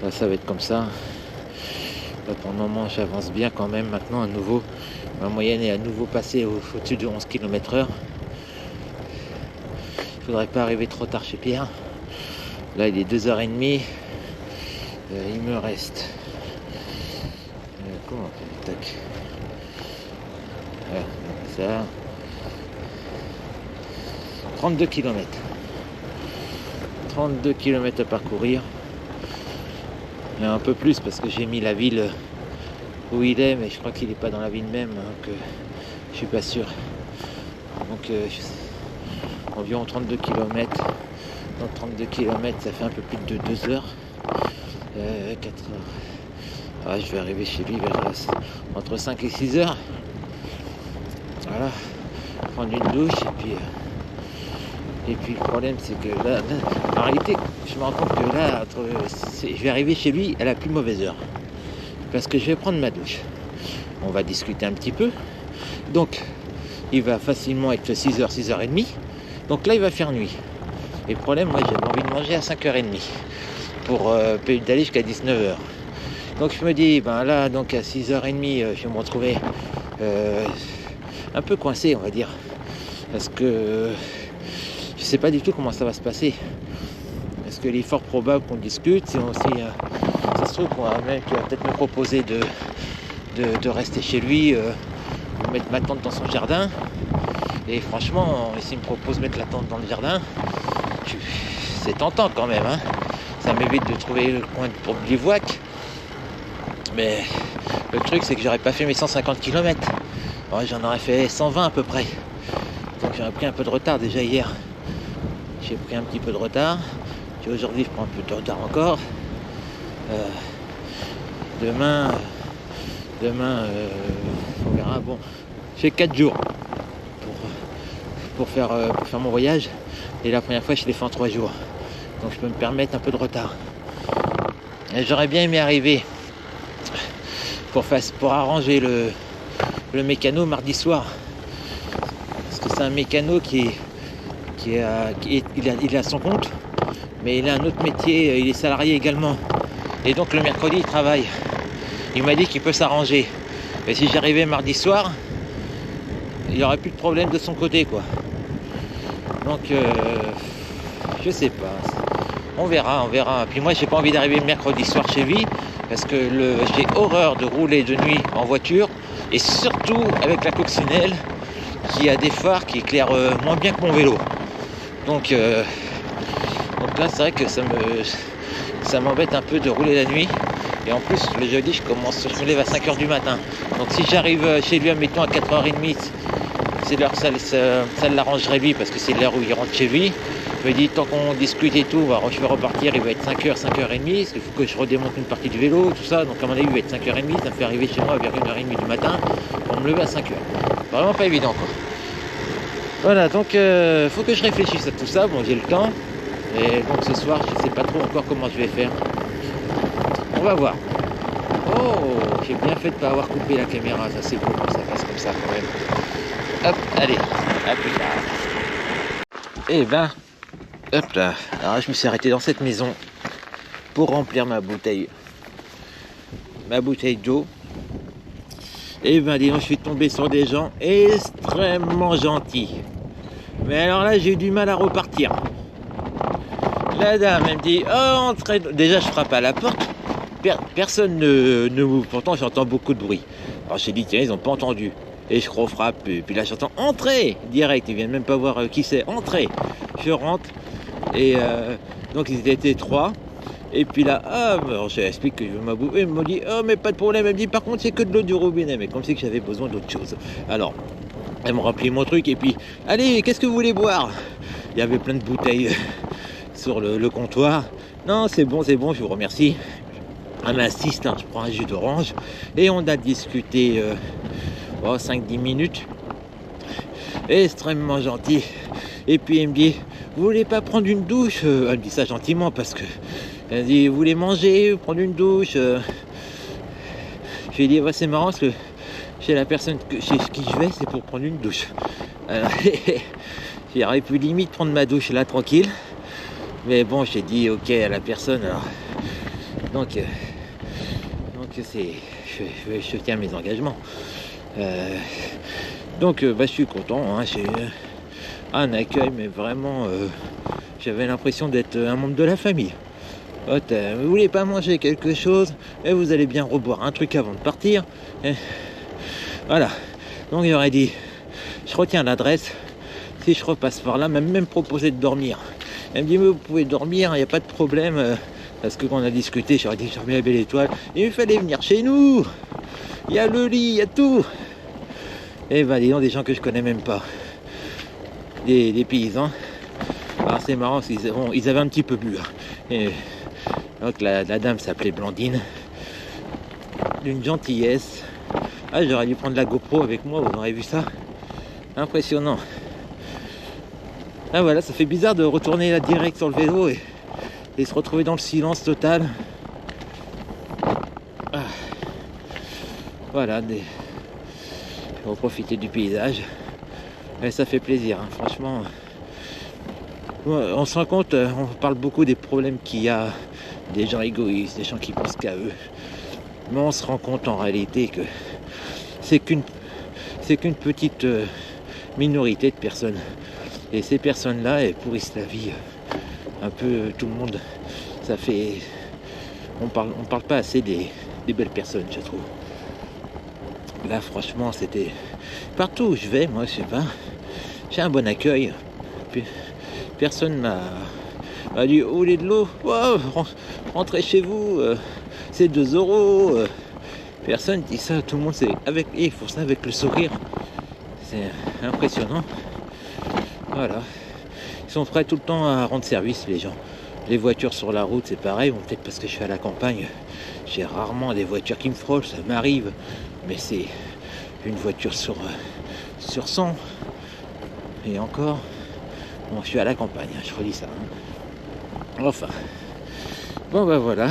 Là ça va être comme ça. Là pour le moment j'avance bien quand même. Maintenant à nouveau, ma moyenne est à nouveau passée au-dessus de 11 km/h. Il faudrait pas arriver trop tard chez Pierre. Là il est 2h30. Il me reste comment on fait, tac. Voilà, ça 32 km. 32 km à parcourir. Il y a un peu plus parce que j'ai mis la ville où il est, mais je crois qu'il n'est pas dans la ville même, donc je suis pas sûr. Donc environ 32 km. Donc 32 km, ça fait un peu plus de 2 heures. 4 heures. Ah, je vais arriver chez lui vers entre 5 et 6 heures. Voilà. Prendre une douche et puis le problème c'est que là, en réalité je me rends compte que là je vais arriver chez lui à la plus mauvaise heure. Parce que je vais prendre ma douche. On va discuter un petit peu. Donc il va facilement être 6h, 6h30. Donc là il va faire nuit. Et le problème, moi j'avais envie de manger à 5h30 pour d'aller jusqu'à 19h. Donc je me dis, ben là, donc à 6h30, je vais me retrouver un peu coincé, on va dire. Parce que je sais pas du tout comment ça va se passer. Parce qu'il est fort probable qu'on discute. Si ça se trouve qu'on va même qu'il va peut-être me proposer de rester chez lui, de mettre ma tente dans son jardin. Et franchement, s'il me propose de mettre la tente dans le jardin, c'est tentant quand même. Hein. Ça m'évite de trouver le coin pour le bivouac. Mais le truc, c'est que j'aurais pas fait mes 150 km. Ouais, j'en aurais fait 120 à peu près. Donc j'aurais pris un peu de retard déjà hier. J'ai pris un petit peu de retard. Puis aujourd'hui, je prends un peu de retard encore. Demain, on verra. Bon, j'ai 4 jours pour faire mon voyage. Et la première fois, je l'ai fait en 3 jours. Donc je peux me permettre un peu de retard. Et j'aurais bien aimé arriver pour arranger le mécano mardi soir. Parce que c'est un mécano il a son compte, mais il a un autre métier, il est salarié également. Et donc le mercredi, il travaille. Il m'a dit qu'il peut s'arranger. Et si j'arrivais mardi soir, il n'y aurait plus de problème de son côté, quoi. Donc, je sais pas. On verra. Puis moi, j'ai pas envie d'arriver le mercredi soir chez lui, parce que j'ai horreur de rouler de nuit en voiture, et surtout avec la coccinelle, qui a des phares qui éclairent moins bien que mon vélo. Donc là, c'est vrai que ça m'embête un peu de rouler la nuit. Et en plus, le jeudi, je me lève à 5h du matin. Donc si j'arrive chez lui, admettons, à 4h30, c'est l'heure que ça l'arrangerait lui, parce que c'est l'heure où il rentre chez lui. Je me dis, tant qu'on discute et tout, je vais repartir, il va être 5h, 5h30, parce qu'il faut que je redémonte une partie du vélo, tout ça. Donc à mon avis, il va être 5h30, ça me fait arriver chez moi vers 1h30 du matin, pour me lever à 5h. Vraiment pas évident, quoi. Voilà, donc faut que je réfléchisse à tout ça. Bon, j'ai le temps. Et donc ce soir, je sais pas trop encore comment je vais faire. On va voir. Oh, j'ai bien fait de pas avoir coupé la caméra. Ça c'est beau, ça passe comme ça quand même. Hop, allez, à plus tard. Et ben, hop là. Alors je me suis arrêté dans cette maison. pour remplir ma bouteille d'eau. Et ben dis donc, je suis tombé sur des gens extrêmement gentils. Mais alors là, j'ai eu du mal à repartir. La dame, elle me dit, oh, entrez. Déjà, je frappe à la porte. Personne ne m'ouvre. Pourtant, j'entends beaucoup de bruit. Alors, j'ai dit, tiens, ils n'ont pas entendu. Et je refrappe. Et puis là, j'entends, entrez direct. Ils viennent même pas voir qui c'est. Entrez. Je rentre. Et donc, ils étaient 3. Et puis là, alors je explique que je veux ma bouffe. Elle me dit, oh, mais pas de problème. Elle me dit, par contre, c'est que de l'eau du robinet. Mais comme c'est que j'avais besoin d'autre chose. Alors, elle me remplit mon truc. Et puis, allez, qu'est-ce que vous voulez boire? Il y avait plein de bouteilles sur le comptoir. Non, c'est bon, je vous remercie. Elle m'assiste, hein, je prends un jus d'orange. Et on a discuté 5-10 minutes. Extrêmement gentil. Et puis, elle me dit, vous voulez pas prendre une douche? Elle me dit ça gentiment parce que elle dit, vous voulez manger, prendre une douche? Je lui ai dit, ouais, c'est marrant parce que chez la personne chez qui je vais, c'est pour prendre une douche. J'aurais pu limite prendre ma douche là, tranquille. Mais bon, j'ai dit, ok, à la personne. Alors, donc c'est, je tiens mes engagements. Je suis content. Hein, j'ai un accueil, mais vraiment, j'avais l'impression d'être un membre de la famille. Vous voulez pas manger quelque chose, et vous allez bien reboire un truc avant de partir. Voilà. Donc j'aurais dit, je retiens l'adresse. Si je repasse par là, même proposé de dormir. Elle me dit, mais vous pouvez dormir, il n'y a pas de problème. Parce que quand on a discuté, j'aurais dit que j'aurais mis la belle étoile. Et il fallait venir chez nous. Il y a le lit, il y a tout. Et ben, dis donc, des gens que je connais même pas. Des paysans. Alors c'est marrant, ils avaient un petit peu bu. Et donc la dame s'appelait Blandine. D'une gentillesse. Ah, j'aurais dû prendre la GoPro avec moi, vous aurez vu ça. Impressionnant. Ah voilà, ça fait bizarre de retourner là direct sur le vélo et se retrouver dans le silence total. Ah. Voilà, on va profiter du paysage. Et ça fait plaisir, hein. Franchement. On se rend compte, on parle beaucoup des problèmes qu'il y a, des gens égoïstes, des gens qui pensent qu'à eux. Mais on se rend compte en réalité que c'est qu'une petite minorité de personnes. Et ces personnes-là, elles pourrissent la vie un peu tout le monde. Ça fait... On parle pas assez des belles personnes, je trouve. Là, franchement, c'était... Partout où je vais, moi, je sais pas, j'ai un bon accueil. Puis, personne m'a dit, oh, les de l'eau, wow, rentrez chez vous, c'est 2 €. Personne dit ça, tout le monde, ils font ça avec le sourire. C'est impressionnant. Voilà. Ils sont prêts tout le temps à rendre service, les gens. Les voitures sur la route, c'est pareil. Bon, peut-être parce que je suis à la campagne, j'ai rarement des voitures qui me frôlent, ça m'arrive. Mais c'est une voiture sur 100. Et encore, bon, je suis à la campagne, hein, je redis ça. Hein. Enfin. Bon, ben voilà.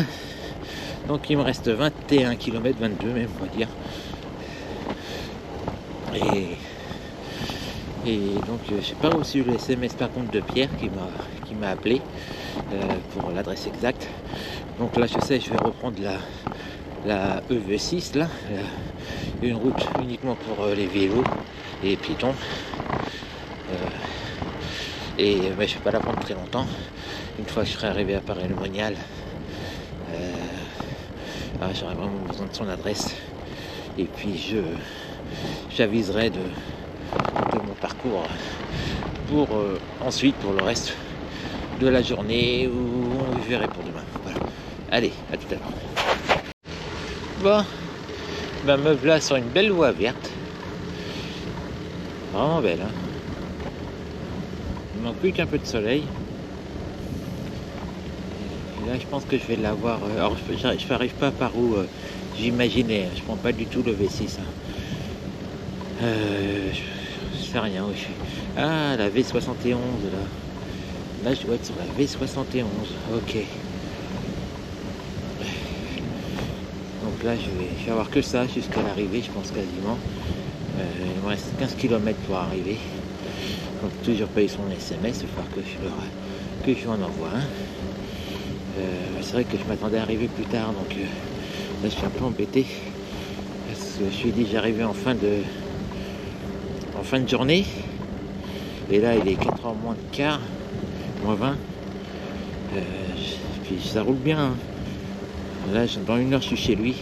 Donc, il me reste 21 km, 22 même, on va dire. Et donc, j'ai pas reçu le SMS par contre de Pierre qui m'a appelé pour l'adresse exacte. Donc là, je sais, je vais reprendre la EV6 là, une route uniquement pour les vélos et les piétons. Je vais pas la prendre très longtemps. Une fois que je serai arrivé à Paray-le-Monial, j'aurai vraiment besoin de son adresse. Et puis j'aviserai de mon parcours pour ensuite pour le reste de la journée où on verra pour demain. Voilà. Allez, à tout à l'heure. Bon, me voilà sur une belle voie verte. Vraiment belle, hein. Il manque plus qu'un peu de soleil. Et là, je pense que je vais l'avoir. Alors, je n'arrive pas par où j'imaginais. Je prends pas du tout le V6. Hein. Je sais rien où je suis. Ah, la V71 là. Là, je dois être sur la V71. Ok. Donc là, je vais avoir que ça jusqu'à l'arrivée, je pense quasiment. Il me reste 15 km pour arriver. Donc toujours pas eu son SMS, il va falloir que je lui en envoie un. C'est vrai que je m'attendais à arriver plus tard, donc là je suis un peu embêté. Parce que je suis dit j'arrivais en fin de journée. Et là il est 4h moins de quart, moins 20. Puis ça roule bien. Hein. Là dans 1 heure je suis chez lui.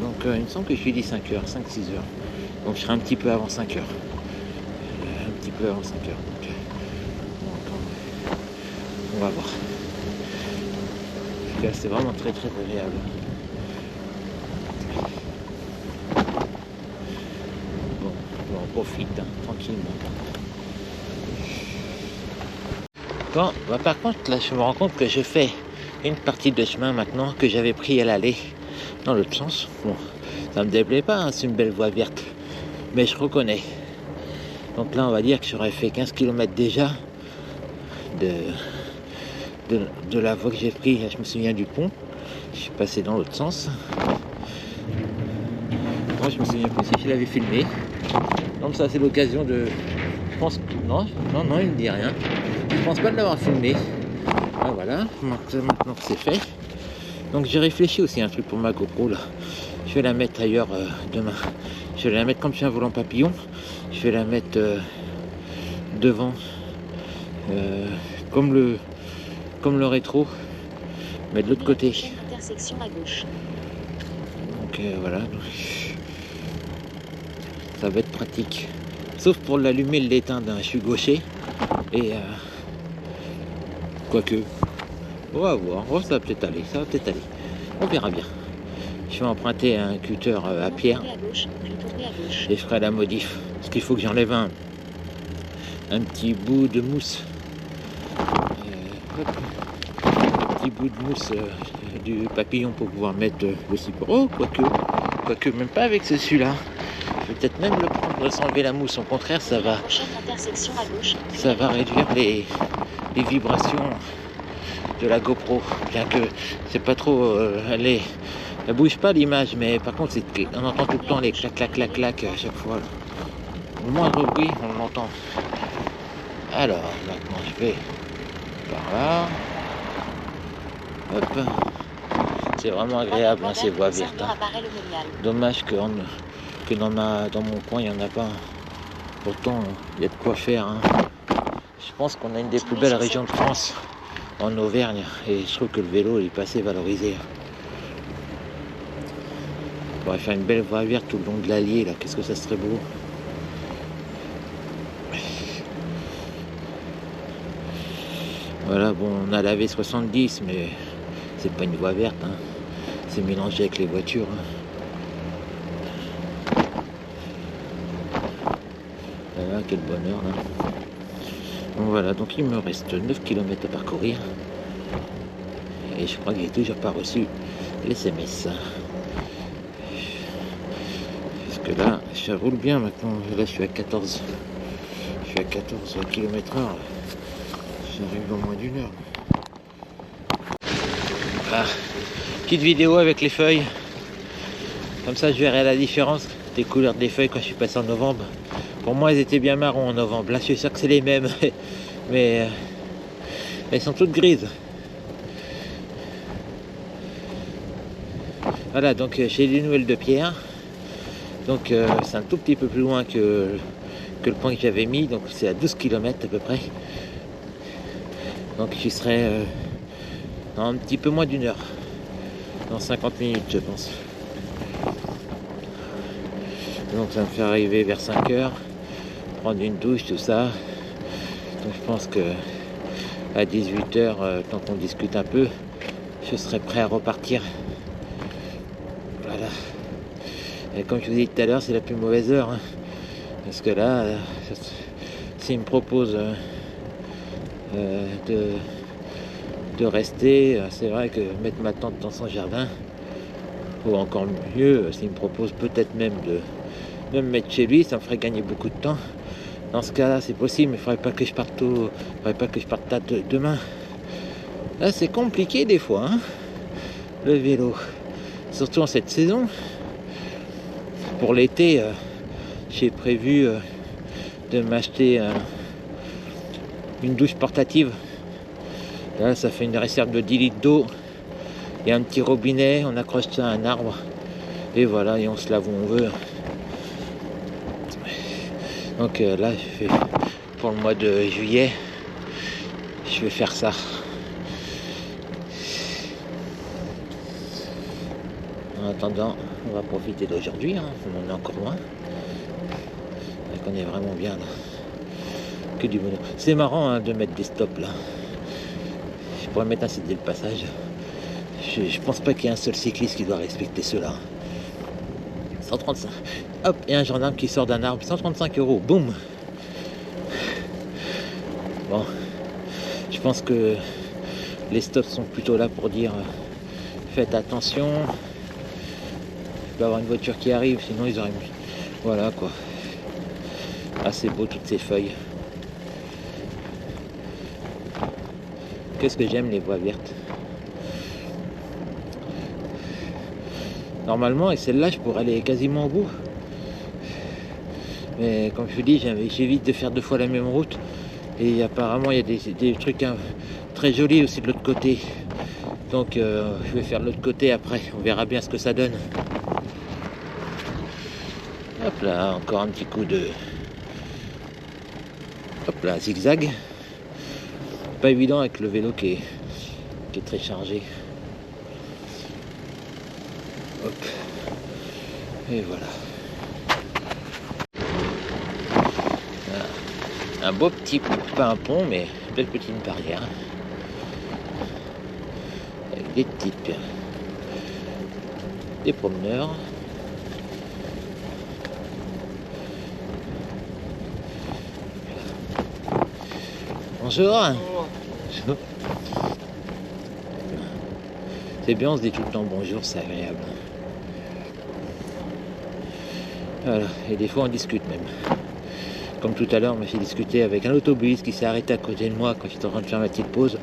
Donc il me semble que je lui dis 5h, 5-6 heures. Donc je serai un petit peu avant 5h. Un petit peu avant 5h. Donc, on va voir. En tout cas, c'est vraiment très très agréable. Bon, on profite hein, tranquillement. Bon, bah, par contre, là je me rends compte que je fais une partie de chemin maintenant que j'avais pris à l'aller dans l'autre sens. Bon, ça me déplaît pas, hein, c'est une belle voie verte. Mais je reconnais. Donc là, on va dire que j'aurais fait 15 km déjà de la voie que j'ai pris. Je me souviens du pont. Je suis passé dans l'autre sens. Moi, je me souviens pas si je l'avais filmé. Donc ça, c'est l'occasion de... Je pense que... Non, il ne dit rien. Je pense pas de l'avoir filmé. Ah, voilà, maintenant que c'est fait. Donc j'ai réfléchi aussi à un truc pour ma GoPro là. Je vais la mettre ailleurs demain. Je vais la mettre comme j'ai un volant papillon. Je vais la mettre devant, comme le rétro, mais de l'autre côté. Intersection à gauche. Donc voilà. Ça va être pratique. Sauf pour l'allumer et l'éteindre. Je suis gaucher. Et quoique. On va voir. Oh, ça va peut-être aller. On verra bien. Je vais emprunter un cutter à pierre. Et je ferai la modif. Parce qu'il faut que j'enlève un petit bout de mousse. Un petit bout de mousse du papillon pour pouvoir mettre le support. Oh, quoique même pas avec celui-là. Je vais peut-être même le prendre sans enlever la mousse. Au contraire, ça va réduire les vibrations de la GoPro. Bien que c'est pas trop... elle bouge pas l'image, mais par contre on entend tout le temps les clac clac clac clac à chaque fois. Au moindre bruit, on l'entend. Alors, maintenant je vais par là. Hop. C'est vraiment agréable hein, ces voies vertes. Hein. Dommage que dans mon coin il n'y en a pas. Pourtant il y a de quoi faire. Hein. Je pense qu'on a une des plus belles régions de France en Auvergne et je trouve que le vélo est pas assez valorisé. On pourrait faire une belle voie verte tout le long de l'Allier là, qu'est-ce que ça serait beau. Voilà, bon, on a la V70, mais c'est pas une voie verte, hein. C'est mélangé avec les voitures. Hein. Voilà, quel bonheur là. Bon voilà, donc il me reste 9 km à parcourir. Et je crois que j'ai toujours pas reçu les SMS. Parce que là, ça roule bien maintenant. Là, je suis à 14 km/h. J'arrive dans moins d'1 heure. Ah, petite vidéo avec les feuilles. Comme ça, je verrai la différence des couleurs des feuilles quand je suis passé en novembre. Pour moi, elles étaient bien marron en novembre. Là, je suis sûr que c'est les mêmes. Mais elles sont toutes grises. Voilà, donc j'ai des nouvelles de Pierre. Donc c'est un tout petit peu plus loin que le point que j'avais mis. Donc c'est à 12 km à peu près. Donc j'y serai dans un petit peu moins d'1 heure. Dans 50 minutes je pense. Donc ça me fait arriver vers 5 heures. Prendre une douche, tout ça. Donc je pense que à 18 heures, tant qu'on discute un peu, je serai prêt à repartir. Voilà. Et comme je vous ai dit tout à l'heure, c'est la plus mauvaise heure. Hein. Parce que là, s'il me propose de rester, c'est vrai que mettre ma tente dans son jardin, ou encore mieux, s'il me propose peut-être même de me mettre chez lui, ça me ferait gagner beaucoup de temps. Dans ce cas-là, c'est possible, mais il ne faudrait pas que je parte là demain. Là, c'est compliqué des fois, hein, le vélo. Surtout en cette saison. Pour l'été, j'ai prévu de m'acheter une douche portative. Là, ça fait une réserve de 10 litres d'eau. Il y a un petit robinet, on accroche ça à un arbre. Et voilà, et on se lave où on veut. Donc là, je fais, pour le mois de juillet, je vais faire ça. En attendant, on va profiter d'aujourd'hui, hein. On en est encore loin. Donc on est vraiment bien là. Que du bonheur. C'est marrant hein, de mettre des stops là. Je pourrais mettre un site dès le passage. Je pense pas qu'il y ait un seul cycliste qui doit respecter cela. 135. Hop, et un gendarme qui sort d'un arbre. 135 €. Boum. Bon. Je pense que les stops sont plutôt là pour dire faites attention. Il peut y avoir une voiture qui arrive, sinon ils auraient mis. Voilà quoi. Ah, c'est beau toutes ces feuilles. Qu'est-ce que j'aime les voies vertes. Normalement, et celle-là, je pourrais aller quasiment au bout. Mais comme je vous dis, j'évite de faire 2 fois la même route. Et apparemment, il y a des trucs très jolis aussi de l'autre côté. Donc, je vais faire de l'autre côté après. On verra bien ce que ça donne. Hop là, encore un petit coup de... Hop là, zigzag. Pas évident avec le vélo qui est très chargé. Hop. Et voilà. Un beau petit, pas un pont, mais une belle petite barrière. Avec des types. Des promeneurs. Bonjour. Bonjour. C'est bien, on se dit tout le temps bonjour, c'est agréable. Voilà, et des fois on discute même. Comme tout à l'heure, on m'a fait discuter avec un autobus qui s'est arrêté à côté de moi quand j'étais en train de faire ma petite pause.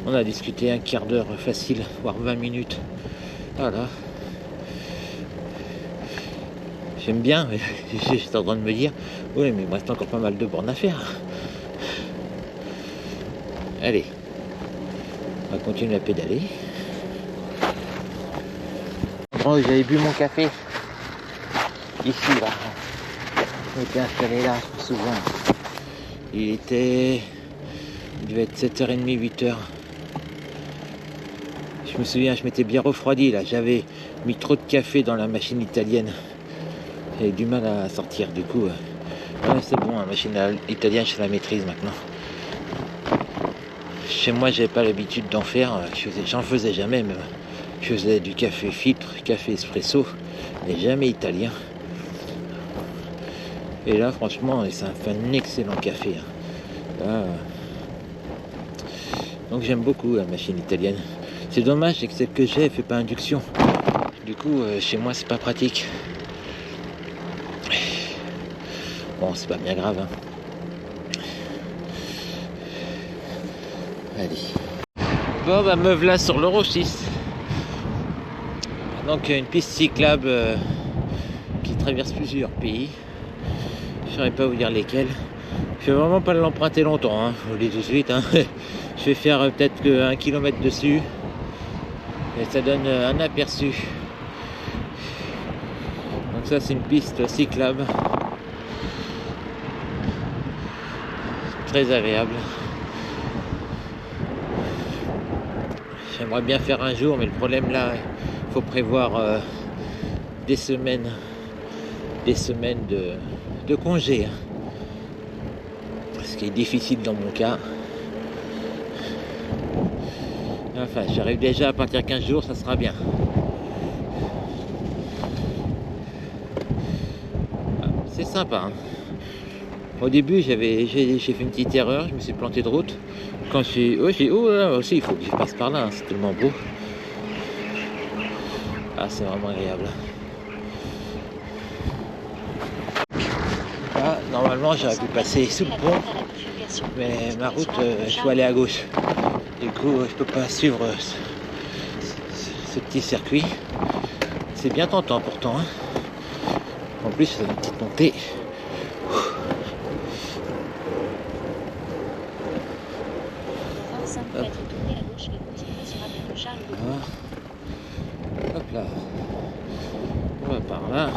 On a discuté un quart d'heure facile, voire 20 minutes. Voilà. J'aime bien, mais j'étais en train de me dire, oui, mais il me reste encore pas mal de bornes à faire. Allez, on va continuer à pédaler. Bon, j'avais bu mon café. Ici, là. On était installé là, souvent. Il devait être 7h30, 8h. Je me souviens, je m'étais bien refroidi là. J'avais mis trop de café dans la machine italienne. J'avais du mal à sortir, du coup. Ouais, c'est bon, la machine italienne, je la maîtrise maintenant. Chez moi, j'avais pas l'habitude d'en faire. J'en faisais jamais même. Je faisais du café filtre, café espresso, mais jamais italien. Et là, franchement, ça fait un excellent café. Là, donc j'aime beaucoup la machine italienne. C'est dommage, c'est que celle que j'ai, elle fait pas induction. Du coup, chez moi, c'est pas pratique. Bon, c'est pas bien grave. Hein. Allez. Bon, bah me voilà sur l'Euro 6. Donc une piste cyclable qui traverse plusieurs pays. Je ne saurais pas vous dire lesquels. Je vais vraiment pas l'emprunter longtemps, hein. Je vous le dis tout de suite. Hein. Je vais faire peut-être que 1 kilomètre dessus. Et ça donne un aperçu. Donc ça c'est une piste cyclable. Très agréable. J'aimerais bien faire un jour, mais le problème là, il faut prévoir des semaines de congé. Ce qui est difficile dans mon cas. Enfin, j'arrive déjà à partir de 15 jours, ça sera bien. C'est sympa. Hein. Au début, j'ai fait une petite erreur, je me suis planté de route. Quand oh là aussi, il faut que je passe par là, hein, c'est tellement beau. Ah, c'est vraiment agréable. Ah, normalement, j'aurais pu passer sous le pont, mais ma route, je dois aller à gauche. Du coup, je peux pas suivre ce petit circuit. C'est bien tentant pourtant. Hein. En plus, c'est une petite montée. 5 Hop. mètres, tournez à gauche et continuez sur avenue Charles de Gaulle. Voilà. Hop là. On va par là.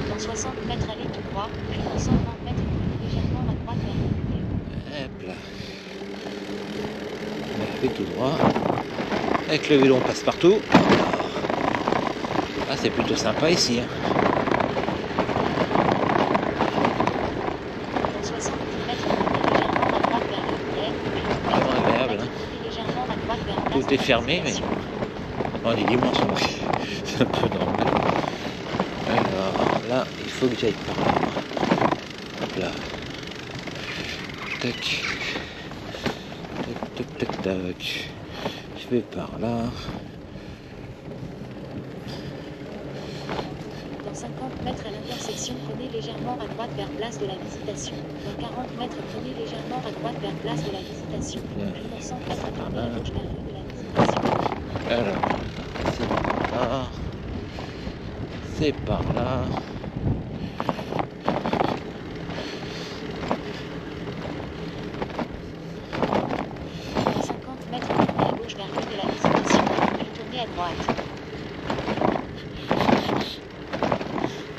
Dans 60 mètres, allez tout droit, puis dans 120 mètres, tournez légèrement à droite vers le milieu. Hop là. On fait tout droit. Avec le vélo, on passe partout. Ah, c'est plutôt sympa ici. Hein. Dans 70 mètres, tournez légèrement à droite vers le milieu. Vraiment agréable. Hein. Tournez légèrement à droite vers Tout est fermé, mais on est dimanche, c'est un peu normal. Alors là, il faut que j'aille par là. Hop là. Tac. Tac, tac, tac, tac. Je vais par là. Dans 50 mètres à l'intersection, prenez légèrement à droite vers place de la Visitation. Dans 40 mètres, prenez légèrement à droite vers place de la Visitation. Puis dans 100 mètres, tournez à gauche vers rue de la Visitation. Alors, c'est par là. C'est par là. Dans 50 mètres, tournez à gauche vers rue de la Visitation. Puis tournez à droite.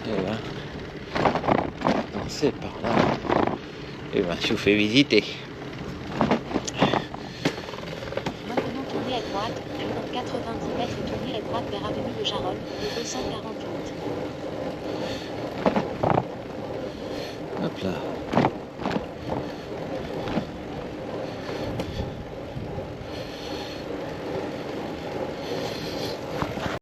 Et ben, non, c'est par là. Et ben, je vous fais visiter. Maintenant, tournez à droite. Puis dans 90 mètres, tournez à droite vers avenue de Jarol, le 248. Hop là.